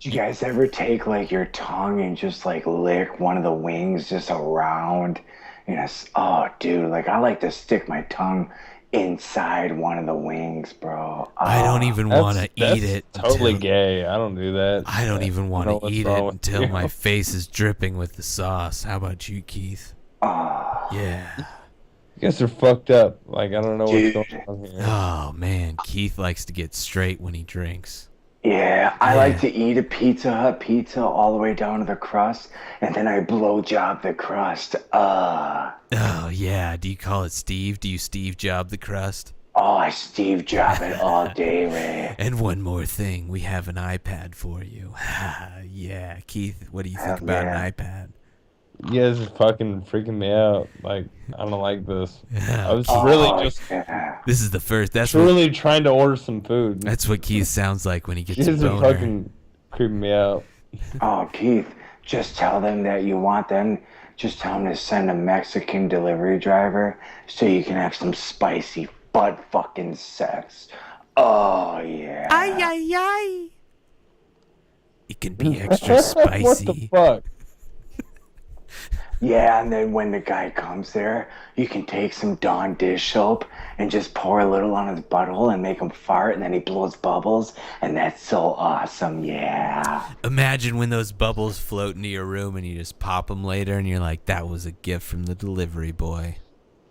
Did you guys ever take like your tongue and just like lick one of the wings just around? Oh, dude, like I like to stick my tongue inside one of the wings, bro. I don't even want to eat it. Totally gay. I don't do that. I don't even want to eat it until you. my face is dripping with the sauce. How about you, Keith? Yeah. You guys are fucked up. Like, I don't know what's going on here. Oh, man. Keith likes to get straight when he drinks. Yeah, I like to eat a Pizza Hut pizza all the way down to the crust, and then I blow job the crust. Oh, yeah. Do you call it Steve? Do you Steve job the crust? Oh, I Steve job it all day, Ray. And one more thing. We have an iPad for you. Yeah. Keith, what do you think about an iPad? You guys are fucking freaking me out. Like, I don't like this. I was This is the first. That's really trying to order some food. That's what Keith sounds like when he gets You a guys are boner. fucking creeping me out. Oh, Keith, just tell them that you want them. Just tell them to send a Mexican delivery driver so you can have some spicy butt fucking sex. Oh, yeah. Ay, ay, ay. It can be extra spicy. What the fuck? Yeah, and then when the guy comes there, you can take some Dawn dish soap and just pour a little on his butthole and make him fart, and then he blows bubbles, and that's so awesome, yeah. Imagine when those bubbles float into your room and you just pop them later and you're like, that was a gift from the delivery boy.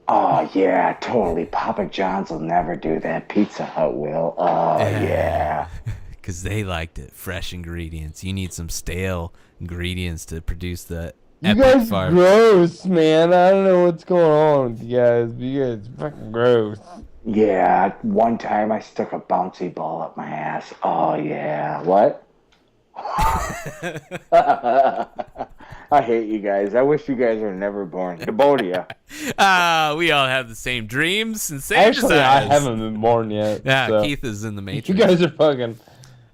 Oh, yeah, totally. Papa John's will never do that. Pizza Hut will. Oh, yeah. Because they liked it. Fresh ingredients. You need some stale ingredients to produce the You epic guys farts. gross, man. I don't know what's going on with you guys, but you guys fucking gross. Yeah, one time I stuck a bouncy ball up my ass. Oh, yeah. What? I hate you guys. I wish you guys were never born. Debodia. We all have the same dreams and same Actually, desires. I haven't been born yet. Yeah, so. Keith is in the Matrix. You guys are fucking.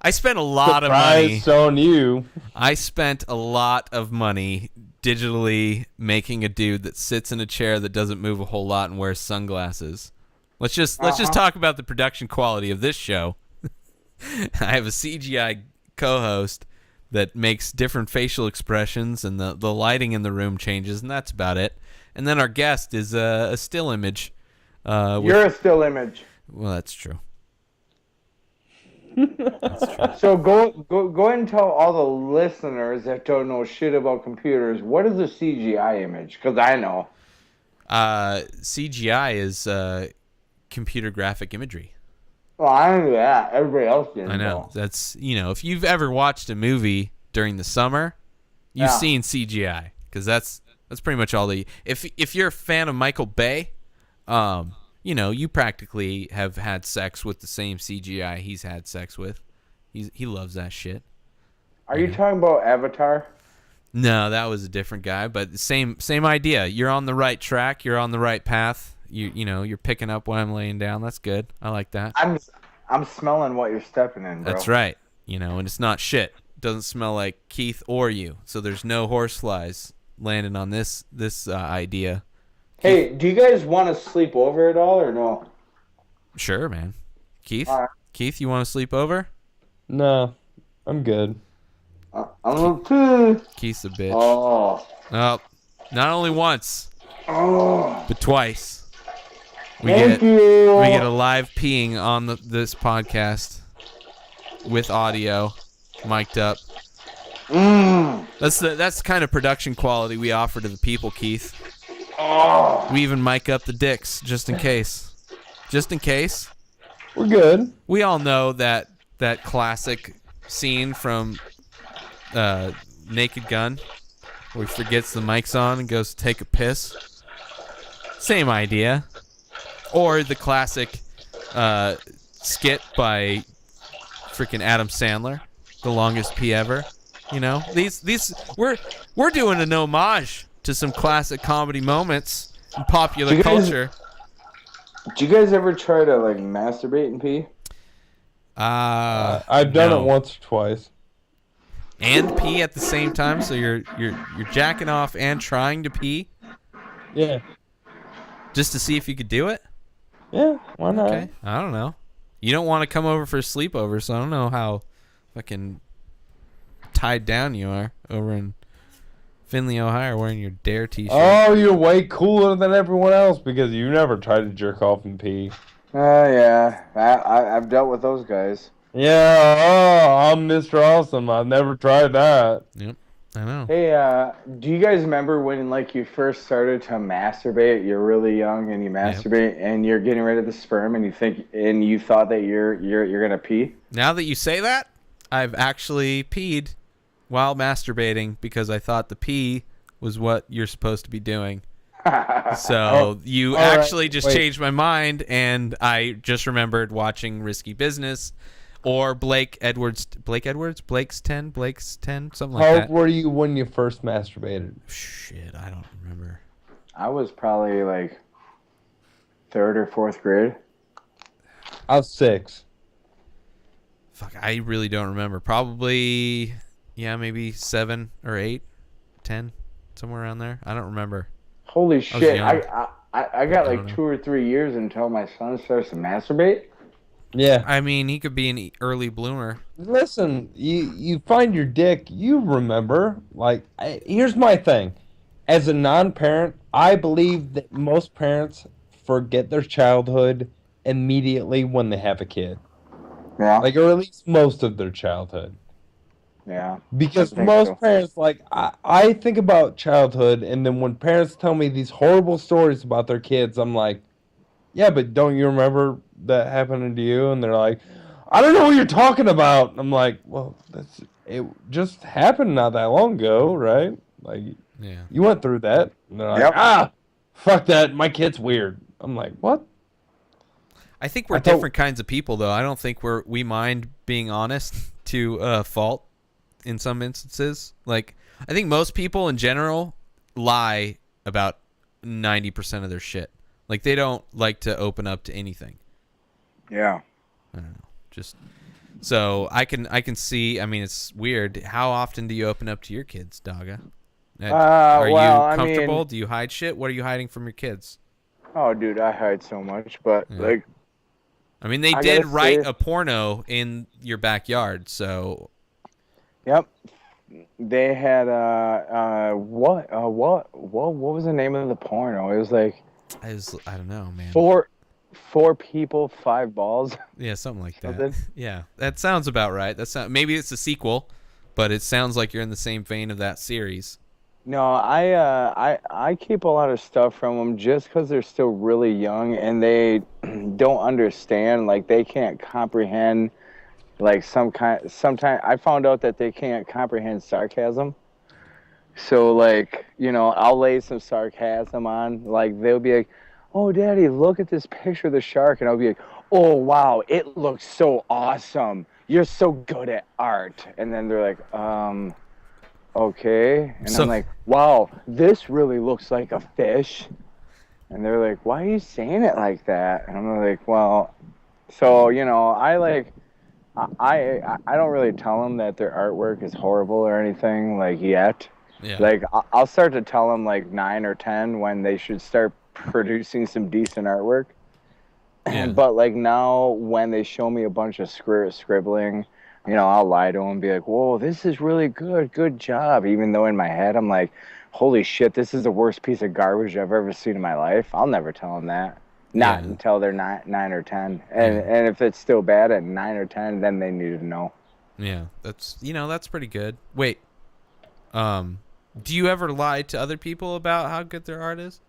I spent a lot of money. on you. I spent a lot of money digitally making a dude that sits in a chair that doesn't move a whole lot and wears sunglasses. Let's just talk about the production quality of this show. I have a CGI co-host that makes different facial expressions, and the lighting in the room changes, and that's about it. And then our guest is a still image. You're a still image. Well, that's true. So go ahead and tell all the listeners that don't know shit about computers, what is a CGI image? Because I know. CGI is computer graphic imagery. Well, I know that. Everybody else didn't I know. That's, if you've ever watched a movie during the summer, you've seen CGI, because that's pretty much all the. If you're a fan of Michael Bay, you practically have had sex with the same CGI he's had sex with. He loves that shit. Are you talking about Avatar? No, that was a different guy, but same idea. You're on the right track. You're on the right path. You're picking up what I'm laying down. That's good. I like that. I'm smelling what you're stepping in, bro. That's right. And it's not shit. It doesn't smell like Keith or you. So there's no horseflies landing on this idea. Hey, do you guys want to sleep over at all or no? Sure, man. Keith? All right. Keith, you want to sleep over? No, I'm good. I'm okay. Keith's a bitch. Oh, not only once, but twice. We thank get you. a live peeing on this podcast with audio, mic'd up. That's the kind of production quality we offer to the people, Keith. We even mic up the dicks just in case. Just in case. We're good. We all know that classic scene from Naked Gun where he forgets the mic's on and goes to take a piss. Same idea. Or the classic skit by freaking Adam Sandler, The Longest Pee Ever. These we're doing an homage to some classic comedy moments in popular culture. Do you guys ever try to masturbate and pee? I've done it once or twice. And pee at the same time, so you're jacking off and trying to pee? Yeah. Just to see if you could do it? Yeah, why not? Okay. I don't know. You don't want to come over for a sleepover, so I don't know how fucking tied down you are over in Findlay, Ohio, wearing your Dare t-shirt. Oh, you're way cooler than everyone else because you never tried to jerk off and pee. Yeah. I've dealt with those guys. Yeah, I'm Mr. Awesome. I've never tried that. Yep, I know. Hey, do you guys remember when you first started to masturbate? You're really young and you masturbate and you're getting rid of the sperm and you thought that you're gonna pee? Now that you say that, I've actually peed while masturbating because I thought the pee was what you're supposed to be doing. So you actually just changed my mind, and I just remembered watching Risky Business or Blake's 10, something like that. How old were you when you first masturbated? Shit, I don't remember. I was probably 3rd or 4th grade. I was 6. Fuck, I really don't remember. Probably, maybe 7 or 8, 10, somewhere around there. I don't remember. Holy shit! I got 2 or 3 years until my son starts to masturbate. Yeah. I mean, he could be an early bloomer. Listen, you find your dick, you remember. Here's my thing. As a non-parent, I believe that most parents forget their childhood immediately when they have a kid. Yeah. Or at least most of their childhood. Yeah. Because most parents, I think about childhood, and then when parents tell me these horrible stories about their kids, I'm like, yeah, but don't you remember that happening to you? And they're like, I don't know what you're talking about. And I'm like, well, it just happened not that long ago, right? Yeah. You went through that. And they're like, Yep. fuck that. My kid's weird. I'm like, what? I think we're different kinds of people, though. I don't think we mind being honest to fault in some instances. Like, I think most people in general lie about 90% of their shit. Like, they don't like to open up to anything. Yeah. I don't know. Just so I can see. I mean, it's weird. How often do you open up to your kids, Dogga? Are you comfortable? Do you hide shit? What are you hiding from your kids? Oh, dude, I hide so much, but like. I mean, they did write a porno in your backyard, so. Yep. They had what was the name of the porno? It was like. I don't know, man. Four people, 5 balls. Yeah, something like that. Yeah, that sounds about right. Maybe it's a sequel, but it sounds like you're in the same vein of that series. No, I keep a lot of stuff from them just because they're still really young and they don't understand. Like they can't comprehend. Like sometimes I found out that they can't comprehend sarcasm. So like I'll lay some sarcasm on. Like they'll be like, "Oh, Daddy, look at this picture of the shark," and I'll be like, "Oh, wow, it looks so awesome. You're so good at art." And then they're like, okay. And I'm like, "Wow, this really looks like a fish." And they're like, "Why are you saying it like that?" And I'm like, "Well," so I don't really tell them that their artwork is horrible or anything like yet. Yeah. Like I'll start to tell them like 9 or 10 when they should start producing some decent artwork. Yeah. But like now when they show me a bunch of scribbling, I'll lie to them and be like, "Whoa, this is really good job," even though in my head I'm like, "Holy shit, this is the worst piece of garbage I've ever seen in my life." I'll never tell them that. Not until they're 9 or 10. And if it's still bad at 9 or 10, then they need to know. Yeah, that's pretty good. Wait. Do you ever lie to other people about how good their art is?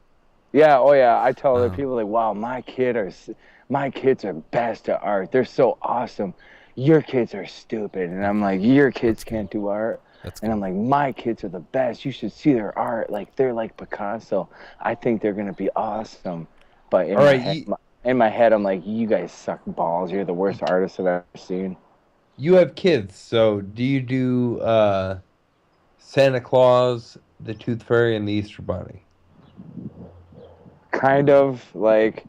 Yeah, oh yeah. I tell other people like, "Wow, my kids are best at art. They're so awesome. Your kids are stupid." And I'm like, "Your kids can't do art." And I'm like, "My kids are the best. You should see their art. Like they're like Picasso. I think they're gonna be awesome." But in my head, I'm like, "You guys suck balls. You're the worst artists I've ever seen." You have kids, so do you do Santa Claus, the Tooth Fairy, and the Easter Bunny? Kind of. Like,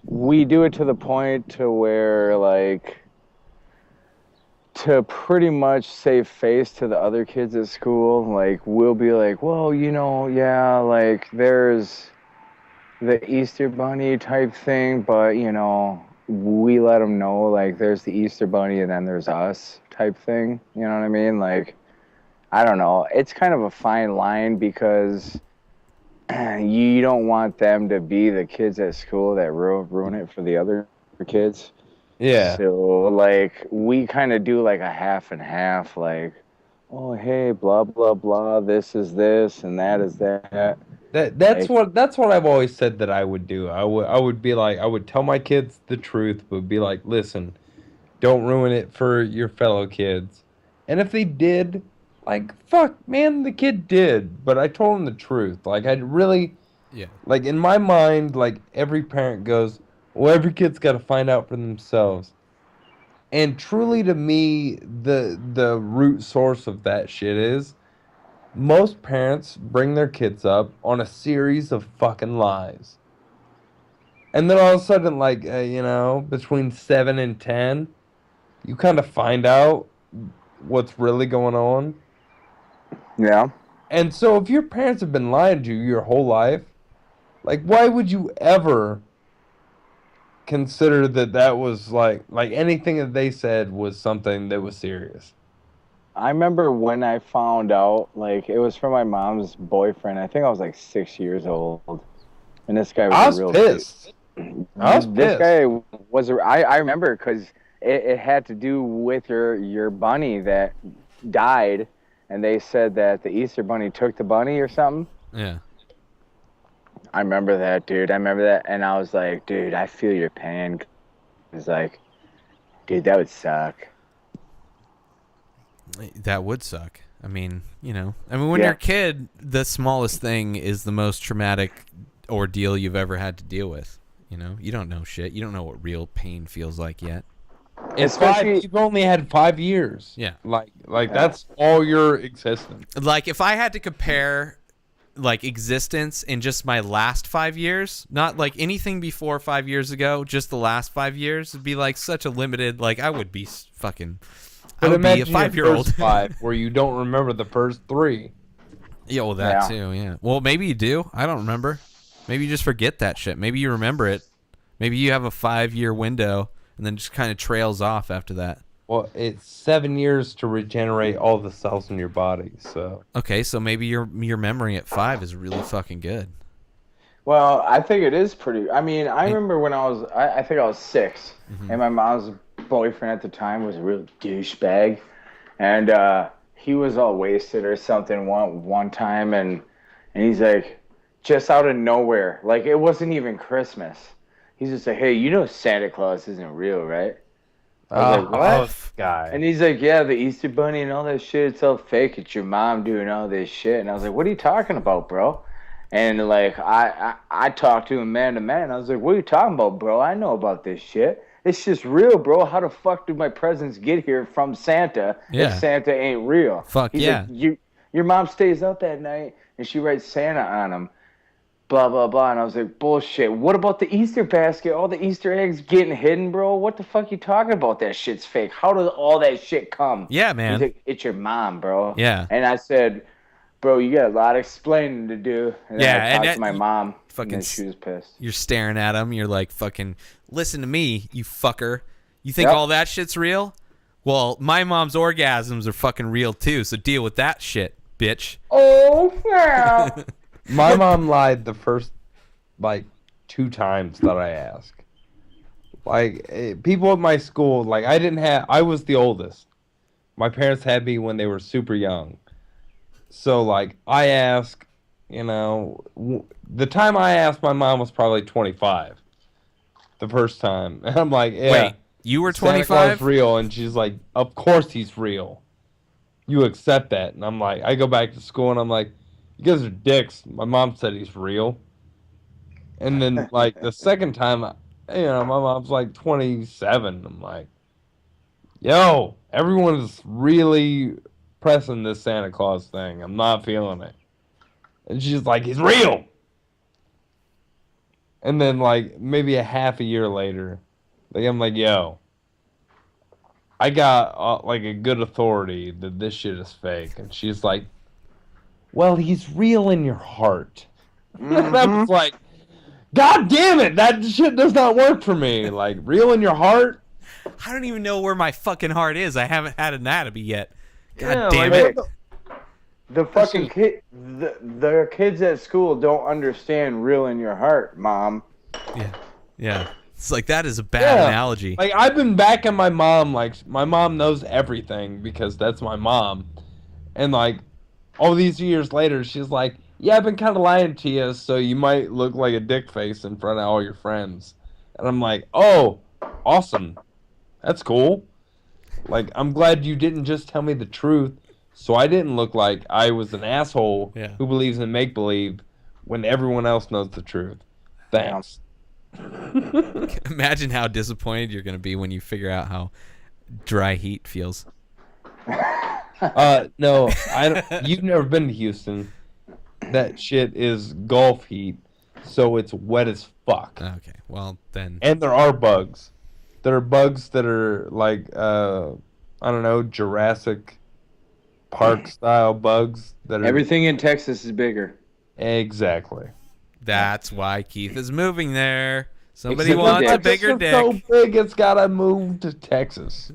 we do it to the point to where, like, to pretty much save face to the other kids at school, like, we'll be like, "Well, yeah, like, there's the Easter Bunny type thing, but, we let them know, like, there's the Easter Bunny and then there's us type thing." You know what I mean? Like, I don't know. It's kind of a fine line because you don't want them to be the kids at school that ruin it for the other kids. Yeah. So, like, we kind of do, like, a half and half, like, "Oh, hey, blah, blah, blah, this is this, and that is that." That's what I've always said that I would do. I would be like, I would tell my kids the truth, but be like, "Listen, don't ruin it for your fellow kids." And if they did, like, fuck, man, the kid did. But I told him the truth. Like, I really... Yeah. Like, in my mind, like, every parent goes, "Well, every kid's got to find out for themselves." And truly, to me, the root source of that shit is most parents bring their kids up on a series of fucking lies. And then all of a sudden, like, between 7 and 10, you kind of find out what's really going on. Yeah. And so if your parents have been lying to you your whole life, like, why would you ever consider that was like anything that they said was something that was serious? I remember when I found out, like, it was from my mom's boyfriend. I think I was like 6 years old. And this guy was a real pissed. I was This pissed. guy was I remember because it had to do with your bunny that died, and they said that the Easter bunny took the bunny or something. Yeah. I remember that, dude. I remember that, and I was like, "Dude, I feel your pain." It's like, dude, that would suck. That would suck. I mean, when you're a kid, the smallest thing is the most traumatic ordeal you've ever had to deal with. You don't know shit. You don't know what real pain feels like yet. It's 5. You've only had 5 years. Yeah. That's all your existence. Like, if I had to compare, like, existence in just my last 5 years, not like anything before 5 years ago, just the last 5 years, it'd be like such a limited. Like, I would be fucking. I would be a 5-year-old. 5 where you don't remember the first 3. Yeah, well, that too. Yeah. Well, maybe you do. I don't remember. Maybe you just forget that shit. Maybe you remember it. Maybe you have a 5-year window and then just kind of trails off after that. Well, it's 7 years to regenerate all the cells in your body. So okay, so maybe your memory at 5 is really fucking good. Well, I think it is pretty. I mean, I remember when I think I was 6, and my mom's boyfriend at the time was a real douchebag, and he was all wasted or something one time, and he's like, just out of nowhere, like it wasn't even Christmas. He's just like, hey, Santa Claus isn't real, right? I was like, what? Guy. And he's like, yeah, the Easter Bunny and all that shit, it's all fake. It's your mom doing all this shit. And I was like, what are you talking about, bro? And like, I talked to him man to man. I was like, what are you talking about, bro? I know about this shit. It's just real, bro. How the fuck did my presents get here from Santa if Santa ain't real? Fuck he's yeah. Like, your mom stays up that night and she writes Santa on them. Blah, blah, blah. And I was like, bullshit. What about the Easter basket? All the Easter eggs getting hidden, bro? What the fuck you talking about? That shit's fake. How does all that shit come? Yeah, man. He's like, it's your mom, bro. Yeah. And I said, bro, you got a lot of explaining to do. And then I talked to my mom. Fucking, and she was pissed. You're staring at him. You're like, fucking, listen to me, you fucker. You think all that shit's real? Well, my mom's orgasms are fucking real too, so deal with that shit, bitch. Oh, yeah. My mom lied the first, 2 times that I asked. People at my school, I was the oldest. My parents had me when they were super young. So, I asked, the time I asked my mom was probably 25. The first time. And I'm like, yeah. Wait, you were 25? Santa Claus is real. And she's like, of course he's real. You accept that. And I'm like, I go back to school and I'm like, you guys are dicks. My mom said he's real. And then, the second time, my mom's 27. I'm like, yo, everyone's really pressing this Santa Claus thing. I'm not feeling it. And she's like, he's real. And then, maybe a half a year later, I'm like, yo, I got, a good authority that this shit is fake. And she's like, well, he's real in your heart. And I was like, God damn it, that shit does not work for me. Real in your heart? I don't even know where my fucking heart is. I haven't had anatomy yet. God damn it. The fucking the kids at school don't understand real in your heart, Mom. Yeah. It's that is a bad analogy. I've been backing my mom. My mom knows everything because that's my mom. And, all these years later, she's like, yeah, I've been kind of lying to you, so you might look like a dick face in front of all your friends. And I'm like, oh, awesome. That's cool. I'm glad you didn't just tell me the truth, so I didn't look like I was an asshole who believes in make-believe when everyone else knows the truth. Thanks. Imagine how disappointed you're going to be when you figure out how dry heat feels. No, you've never been to Houston. That shit is Gulf heat, so it's wet as fuck. Okay, well then. And there are bugs. There are bugs that are I don't know, Jurassic Park style bugs that are. Everything in Texas is bigger. Exactly. That's why Keith is moving there. Somebody wants a bigger dick. So big, it's gotta move to Texas.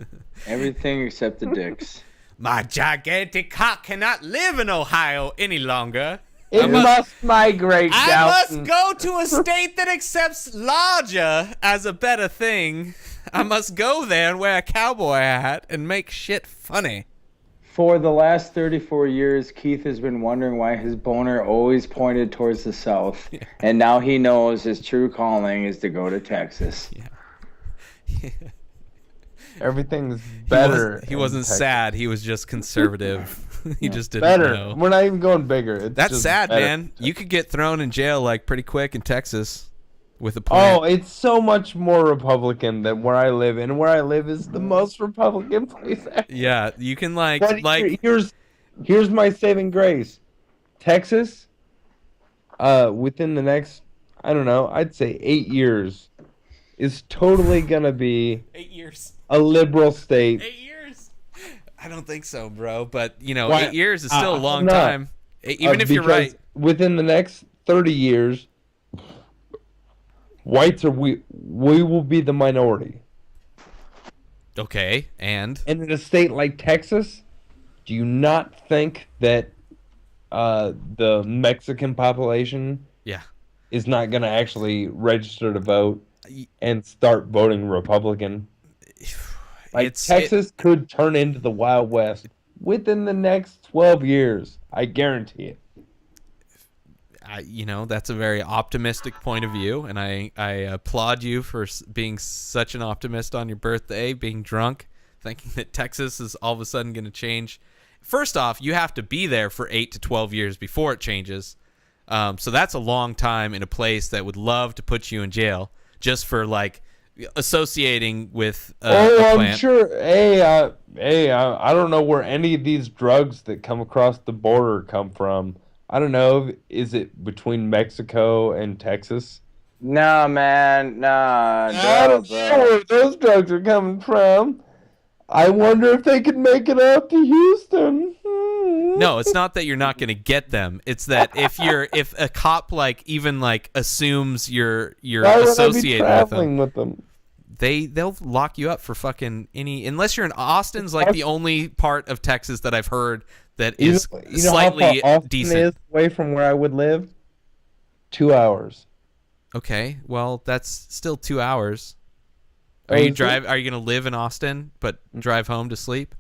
Everything except the dicks. My gigantic cock cannot live in Ohio any longer. It must migrate I down. must go to a state that accepts larger as a better thing. I must go there and wear a cowboy hat and make shit funny. For the last 34 years, Keith has been wondering why his boner always pointed towards the south. Yeah. And now he knows his true calling is to go to Texas. Everything's better. He wasn't sad. He was just conservative. You just didn't better. know. We're not even going bigger. It's That's just sad, better. man. You could get thrown in jail like pretty quick in Texas with a plant. Oh, it's so much more Republican than where I live, and where I live is the most Republican place ever. Yeah, you can But here's my saving grace. Texas, within the next, I don't know, I'd say 8 years, is totally gonna be 8 years. a liberal state. 8 years. I don't think so, bro. But 8 Why- years is still a long not. time. Even if you're Because right. within the next 30 years, whites we will be the minority. Okay, and And in a state like Texas, do you not think that the Mexican population yeah. is not going to actually register to vote and start voting Republican? Like Texas could turn into the Wild West within the next 12 years. I guarantee it. That's a very optimistic point of view, and I applaud you for being such an optimist on your birthday, being drunk, thinking that Texas is all of a sudden going to change. First off, you have to be there for 8 to 12 years before it changes. So that's a long time in a place that would love to put you in jail just for associating with a plant. I'm sure. Hey, I don't know where any of these drugs that come across the border come from. I don't know. Is it between Mexico and Texas? Nah, man. Nah. I don't know where those drugs are coming from. I wonder if they could make it up to Houston. No, it's not that you're not going to get them. It's that if a cop even assumes you're associated with them, they'll lock you up for fucking unless you're in Austin's the only part of Texas that I've heard that is slightly how far Austin decent. is away from where I would live? 2 hours. Okay, well that's still 2 hours. Are you going to live in Austin but drive home to sleep?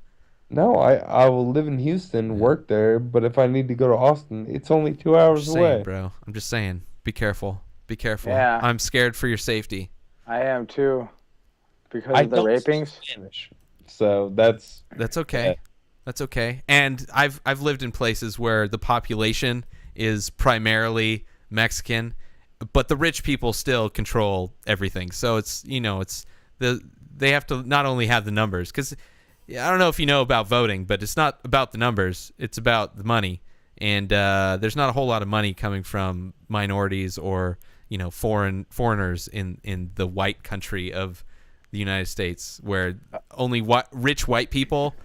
No, I will live in Houston, work there, but if I need to go to Austin, it's only 2 hours away. Bro. I'm just saying, be careful. Be careful. Yeah. I'm scared for your safety. I am too. Because of the rapings. Spanish, so that's okay. That's okay. And I've lived in places where the population is primarily Mexican, but the rich people still control everything. So it's they have to not only have the numbers, because I don't know if you know about voting, but it's not about the numbers. It's about the money. And there's not a whole lot of money coming from minorities or foreigners in the white country of the United States, where only rich white people.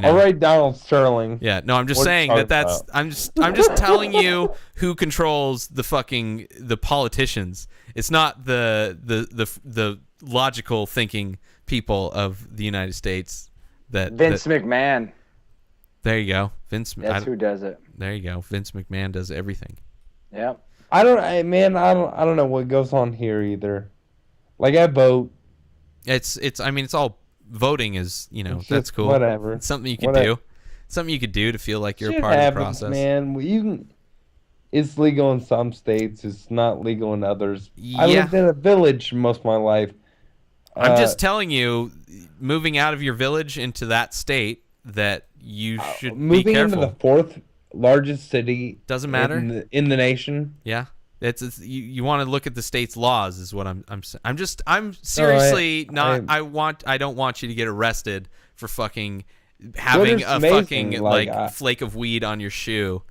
All right, Donald Sterling. Yeah, no, I'm just saying that's. I'm just telling you who controls the politicians. It's not the logical thinking people of the United States. Vince McMahon. There you go, Vince. That's who does it. There you go, Vince McMahon does everything. Yep. I don't know what goes on here either. I vote. It's all voting is, that's cool. Whatever. It's something you can do. Something you could do to feel like you're a part of the process. Man, it's legal in some states. It's not legal in others. Yeah. I lived in a village most of my life. I'm just telling you, moving out of your village into that state, that you should be careful. Moving into the fourth largest city doesn't matter in the nation. Yeah. You want to look at the state's laws is what I'm seriously I don't want you to get arrested for fucking having a fucking flake of weed on your shoe.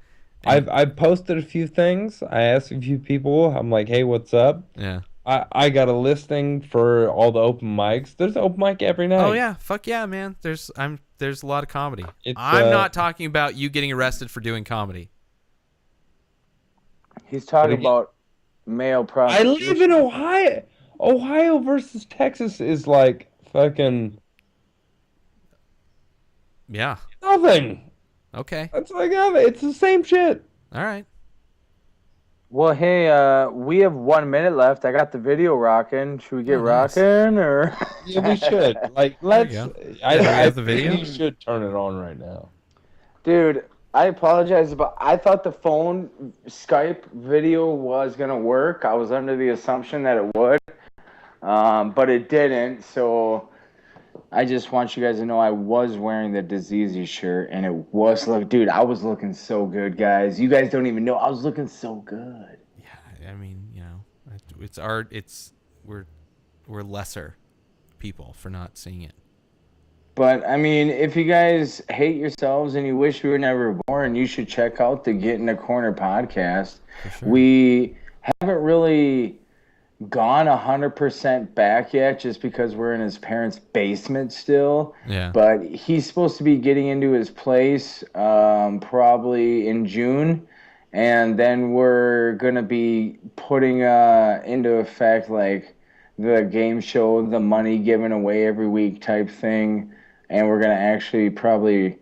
I've posted a few things. I asked a few people. I'm like, hey, what's up? Yeah. I got a listing for all the open mics. There's an open mic every night. Oh yeah, fuck yeah, man. There's a lot of comedy. I'm not talking about you getting arrested for doing comedy. He's talking about male prostitution. I live in Ohio. Ohio versus Texas is fucking... Yeah. Nothing. Okay. It's it's the same shit. All right. Well, hey, we have 1 minute left. I got the video rocking. Should we get rocking, or? Yeah, we should. Let's... I have the video? You should turn it on right now. Dude, I apologize, but I thought the phone Skype video was going to work. I was under the assumption that it would, but it didn't. So I just want you guys to know I was wearing the Diseasy shirt, and it was dude, I was looking so good, guys. You guys don't even know I was looking so good. Yeah, I mean, it's art. We're lesser people for not seeing it. But I mean, if you guys hate yourselves and you wish we were never born, you should check out the Get in the Corner podcast. Sure. We haven't really gone 100% back yet, just because we're in his parents' basement still. Yeah. But he's supposed to be getting into his place probably in June, and then we're gonna be putting into effect like the game show, the money given away every week type thing. And we're gonna actually probably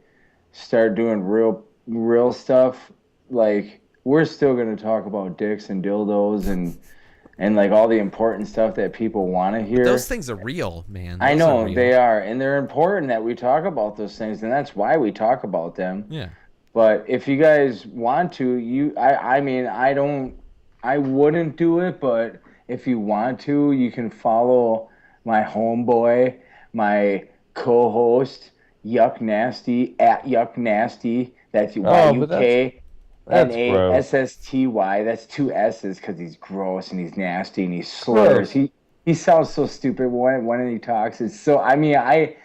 start doing real stuff. Like, we're still gonna talk about dicks and dildos and like all the important stuff that people want to hear. But those things are real, man. I know they are, and they're important that we talk about those things, and that's why we talk about them. Yeah. But if you guys want to, I mean, I wouldn't do it, but if you want to, you can follow my homeboy, my co-host, Yuck Nasty, at Yuck Nasty. That's YUKNASSTY. That's 2 S's because he's gross and he's nasty and he slurs. He sounds so stupid when he talks. It's so, I mean, I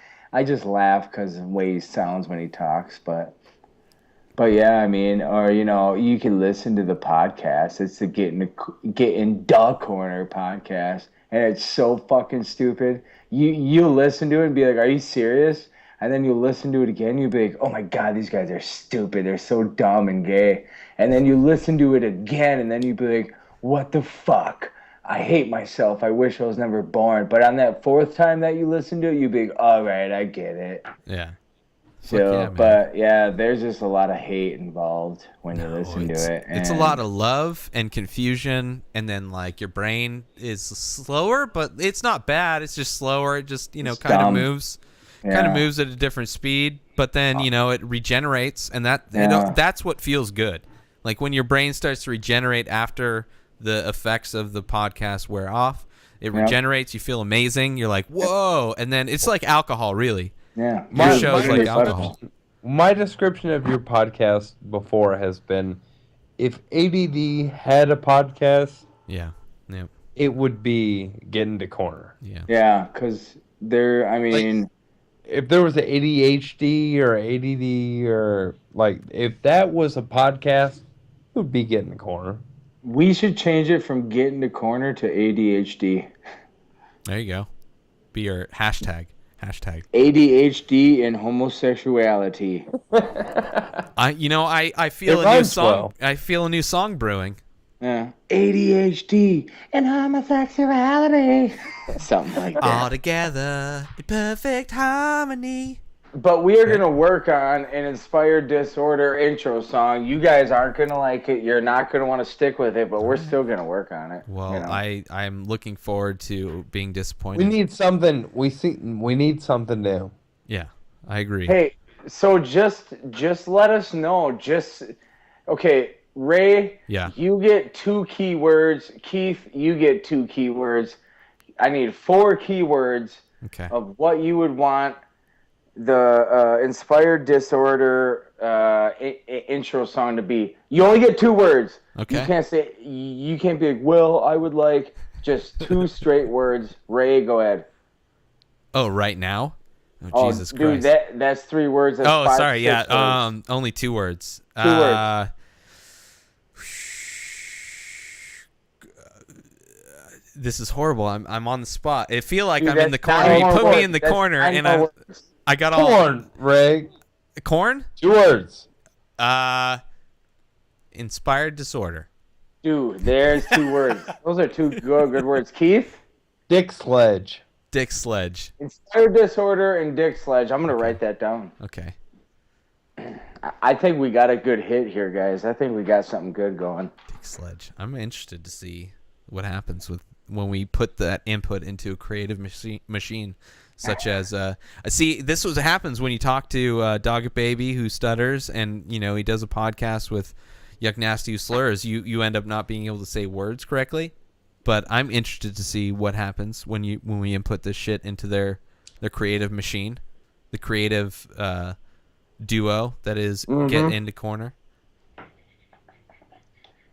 just laugh because of the way he sounds when he talks. But yeah, I mean, or you can listen to the podcast. It's the Get in the Corner podcast, and it's so fucking stupid. You listen to it and be like, are you serious? And then you listen to it again, you'll be like, oh my God, these guys are stupid. They're so dumb and gay. And then you listen to it again, and then you'd be like, what the fuck? I hate myself. I wish I was never born. But on that 4th time that you listen to it, you'd be like, all right, I get it. Yeah. So, but yeah, there's just a lot of hate involved when you listen to it. And it's a lot of love and confusion, and then like your brain is slower, but it's not bad. It's just slower. It just kind of moves, kind of moves at a different speed. But then it regenerates, and that's what feels good. Like when your brain starts to regenerate after the effects of the podcast wear off, it regenerates. You feel amazing. You're like, whoa, and then it's like alcohol, really. Yeah, your show's like alcohol. My description of your podcast before has been, if ADD had a podcast, it would be Get in the Corner. Yeah, because I mean, if there was an ADHD or ADD or like, if that was a podcast, it would be Get in the Corner. We should change it from Get in the Corner to ADHD. There you go. Be your hashtag. ADHD and homosexuality. I feel a new song. Well. I feel a new song brewing. Yeah. ADHD and homosexuality. Something like that. All together in perfect harmony. But we are going to work on an Inspired Disorder intro song. You guys aren't going to like it. You're not going to want to stick with it, but we're still going to work on it. Well, I'm looking forward to being disappointed. We need something. We need something new. Yeah, I agree. Hey, so just let us know. Okay, Ray, you get 2 keywords. Keith, you get 2 keywords. I need 4 keywords of what you would want the Inspired Disorder intro song to be. You only get 2 words. Okay. You can't be like, well, I would like just 2 straight words. Ray, go ahead. Oh, right now? Oh, Jesus Christ. Dude, that's 3 words. That's 5, sorry, 6 words. Only 2 words. 2 words. This is horrible. I'm on the spot. I feel like I'm in the corner. You put me in the corner, and I got all corn. Ray. Corn? 2 words. Inspired Disorder. Dude, there's 2 words. Those are 2 good words. Keith? Dick Sledge. Dick Sledge. Inspired Disorder and Dick Sledge. I'm gonna write that down. Okay. I think we got a good hit here, guys. I think we got something good going. Dick Sledge. I'm interested to see what happens when we put that input into a creative machine, such as see, this was happens when you talk to Dog Baby, who stutters, and he does a podcast with Yuck Nasty, who slurs. You end up not being able to say words correctly. But I'm interested to see what happens when we input this shit into their their creative machine, the creative duo that is Get Into Corner.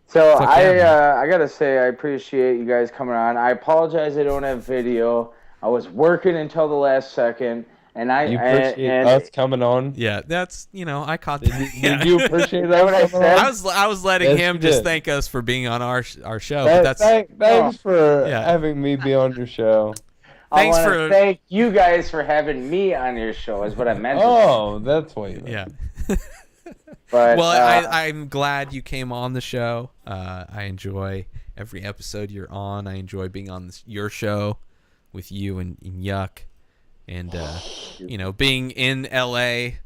So Fuck I yeah, I gotta say I appreciate you guys coming on. I apologize I don't have video. I was working until the last second, and You appreciate us coming on? Yeah, that's I caught that. Did you appreciate that what I said? I was letting Yes, him you just did. thank us for being on our show. But that's Thanks for Yeah. having me be on your show. Thanks I want for- to thank you guys for having me on your show. Is what I meant. Oh, that's what you meant. yeah. But Well, I'm glad you came on the show. I enjoy every episode you're on. I enjoy being on your show with you and Yuck. And, being in L.A.,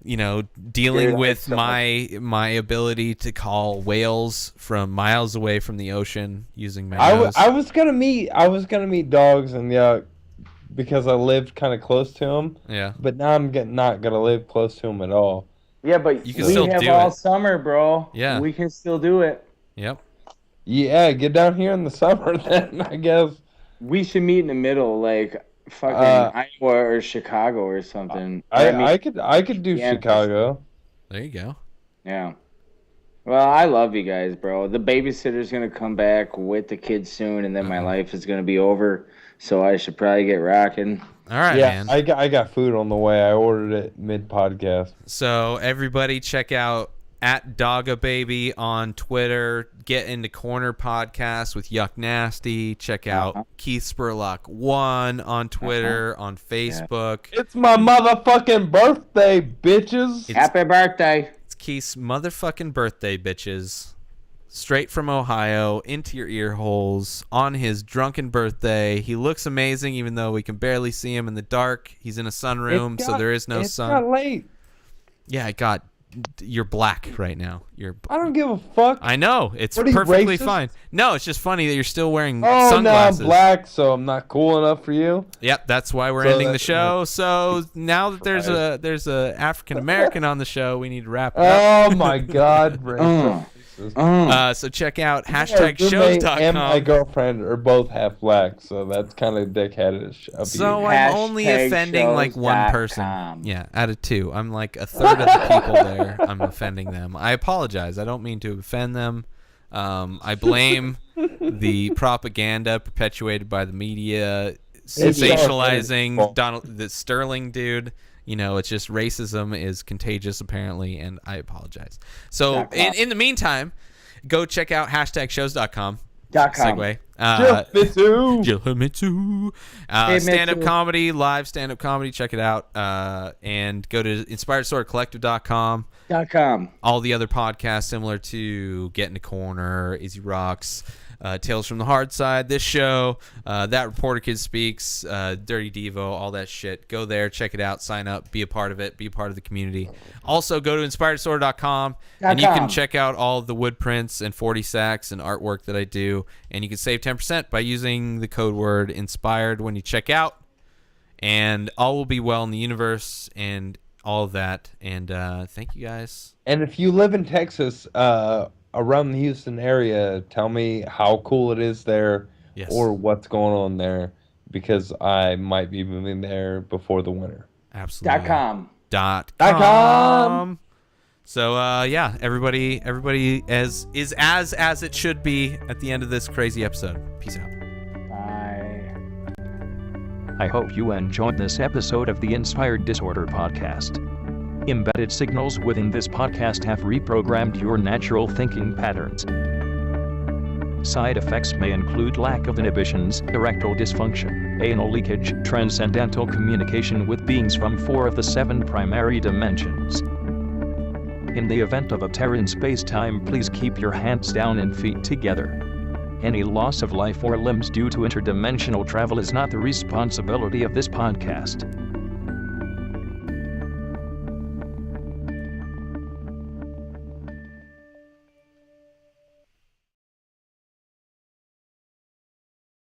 dealing Dude, with so my ability to call whales from miles away from the ocean using my I nose. was gonna meet Dogs and Yuck because I lived kind of close to him. Yeah. But now I'm not gonna live close to him at all. yeah, but You can we still have do all it. summer, bro. Yeah. we can still do it. Yep. Yeah, get down here in the summer then, I guess. We should meet in the middle, like fucking Iowa or Chicago or something. I could do Yeah. Chicago. There you go. Yeah. Well, I love you guys, bro. The babysitter's gonna come back with the kids soon, and then my life is gonna be over. So I should probably get rocking. All right, Yeah, man. I got food on the way. I ordered it mid podcast. So everybody check out @DogaBaby on Twitter. Get Into Corner podcast with Yuck Nasty. Check out Keith Spurlock 1 on Twitter, on Facebook. It's my motherfucking birthday, bitches. Happy birthday! It's Keith's motherfucking birthday, bitches. Straight from Ohio, into your ear holes, on his drunken birthday. He looks amazing, even though we can barely see him in the dark. He's in a sunroom, so there is no sun. It's got late. Yeah, you're black right now. I don't give a fuck. I know. It's What are you, perfectly racist? fine. No, it's just funny that you're still wearing Oh, no, I'm sunglasses. black, so I'm not cool enough for you. Yep, that's why we're So ending the that- show. So now that there's a African American on the show, we need to wrap it up. Oh my god, racist. So check out My roommate #shows.com. and my girlfriend are both half black, so that's kind of dickheadish of So you. I'm only offending like one person. Yeah, out of two. I'm like a third of the people there. I'm offending them. I apologize. I don't mean to offend them. I blame the propaganda perpetuated by the media, sensationalizing the Sterling dude. It's just racism is contagious apparently, and I apologize. So in the meantime, go check out #shows.com. Segue. Stand-up comedy, live stand-up comedy. Check it out. And go to inspiredstorycollective.com. All the other podcasts similar to Get Into Corner, Easy Rocks, Tales from the Hard Side, this show, That Reporter Kid Speaks, Dirty Devo, all that shit. Go there, check it out, sign up, be a part of it, be a part of the community. Also, go to inspiredstore.com, and you can check out all of the wood prints and 40 sacks and artwork that I do, and you can save 10% by using the code word INSPIRED when you check out, and all will be well in the universe, and all of that, and thank you guys. And if you live in Texas, around the Houston area, tell me how cool it is there, or what's going on there, because I might be moving there before the winter. Absolutely. .com. So yeah, everybody is as it should be at the end of this crazy episode. Peace out. Bye. I hope you enjoyed this episode of the Inspired Disorder podcast. Embedded signals within this podcast have reprogrammed your natural thinking patterns. Side effects may include lack of inhibitions, erectile dysfunction, anal leakage, transcendental communication with beings from 4 of the 7 primary dimensions. In the event of a tear in space-time, please keep your hands down and feet together. Any loss of life or limbs due to interdimensional travel is not the responsibility of this podcast.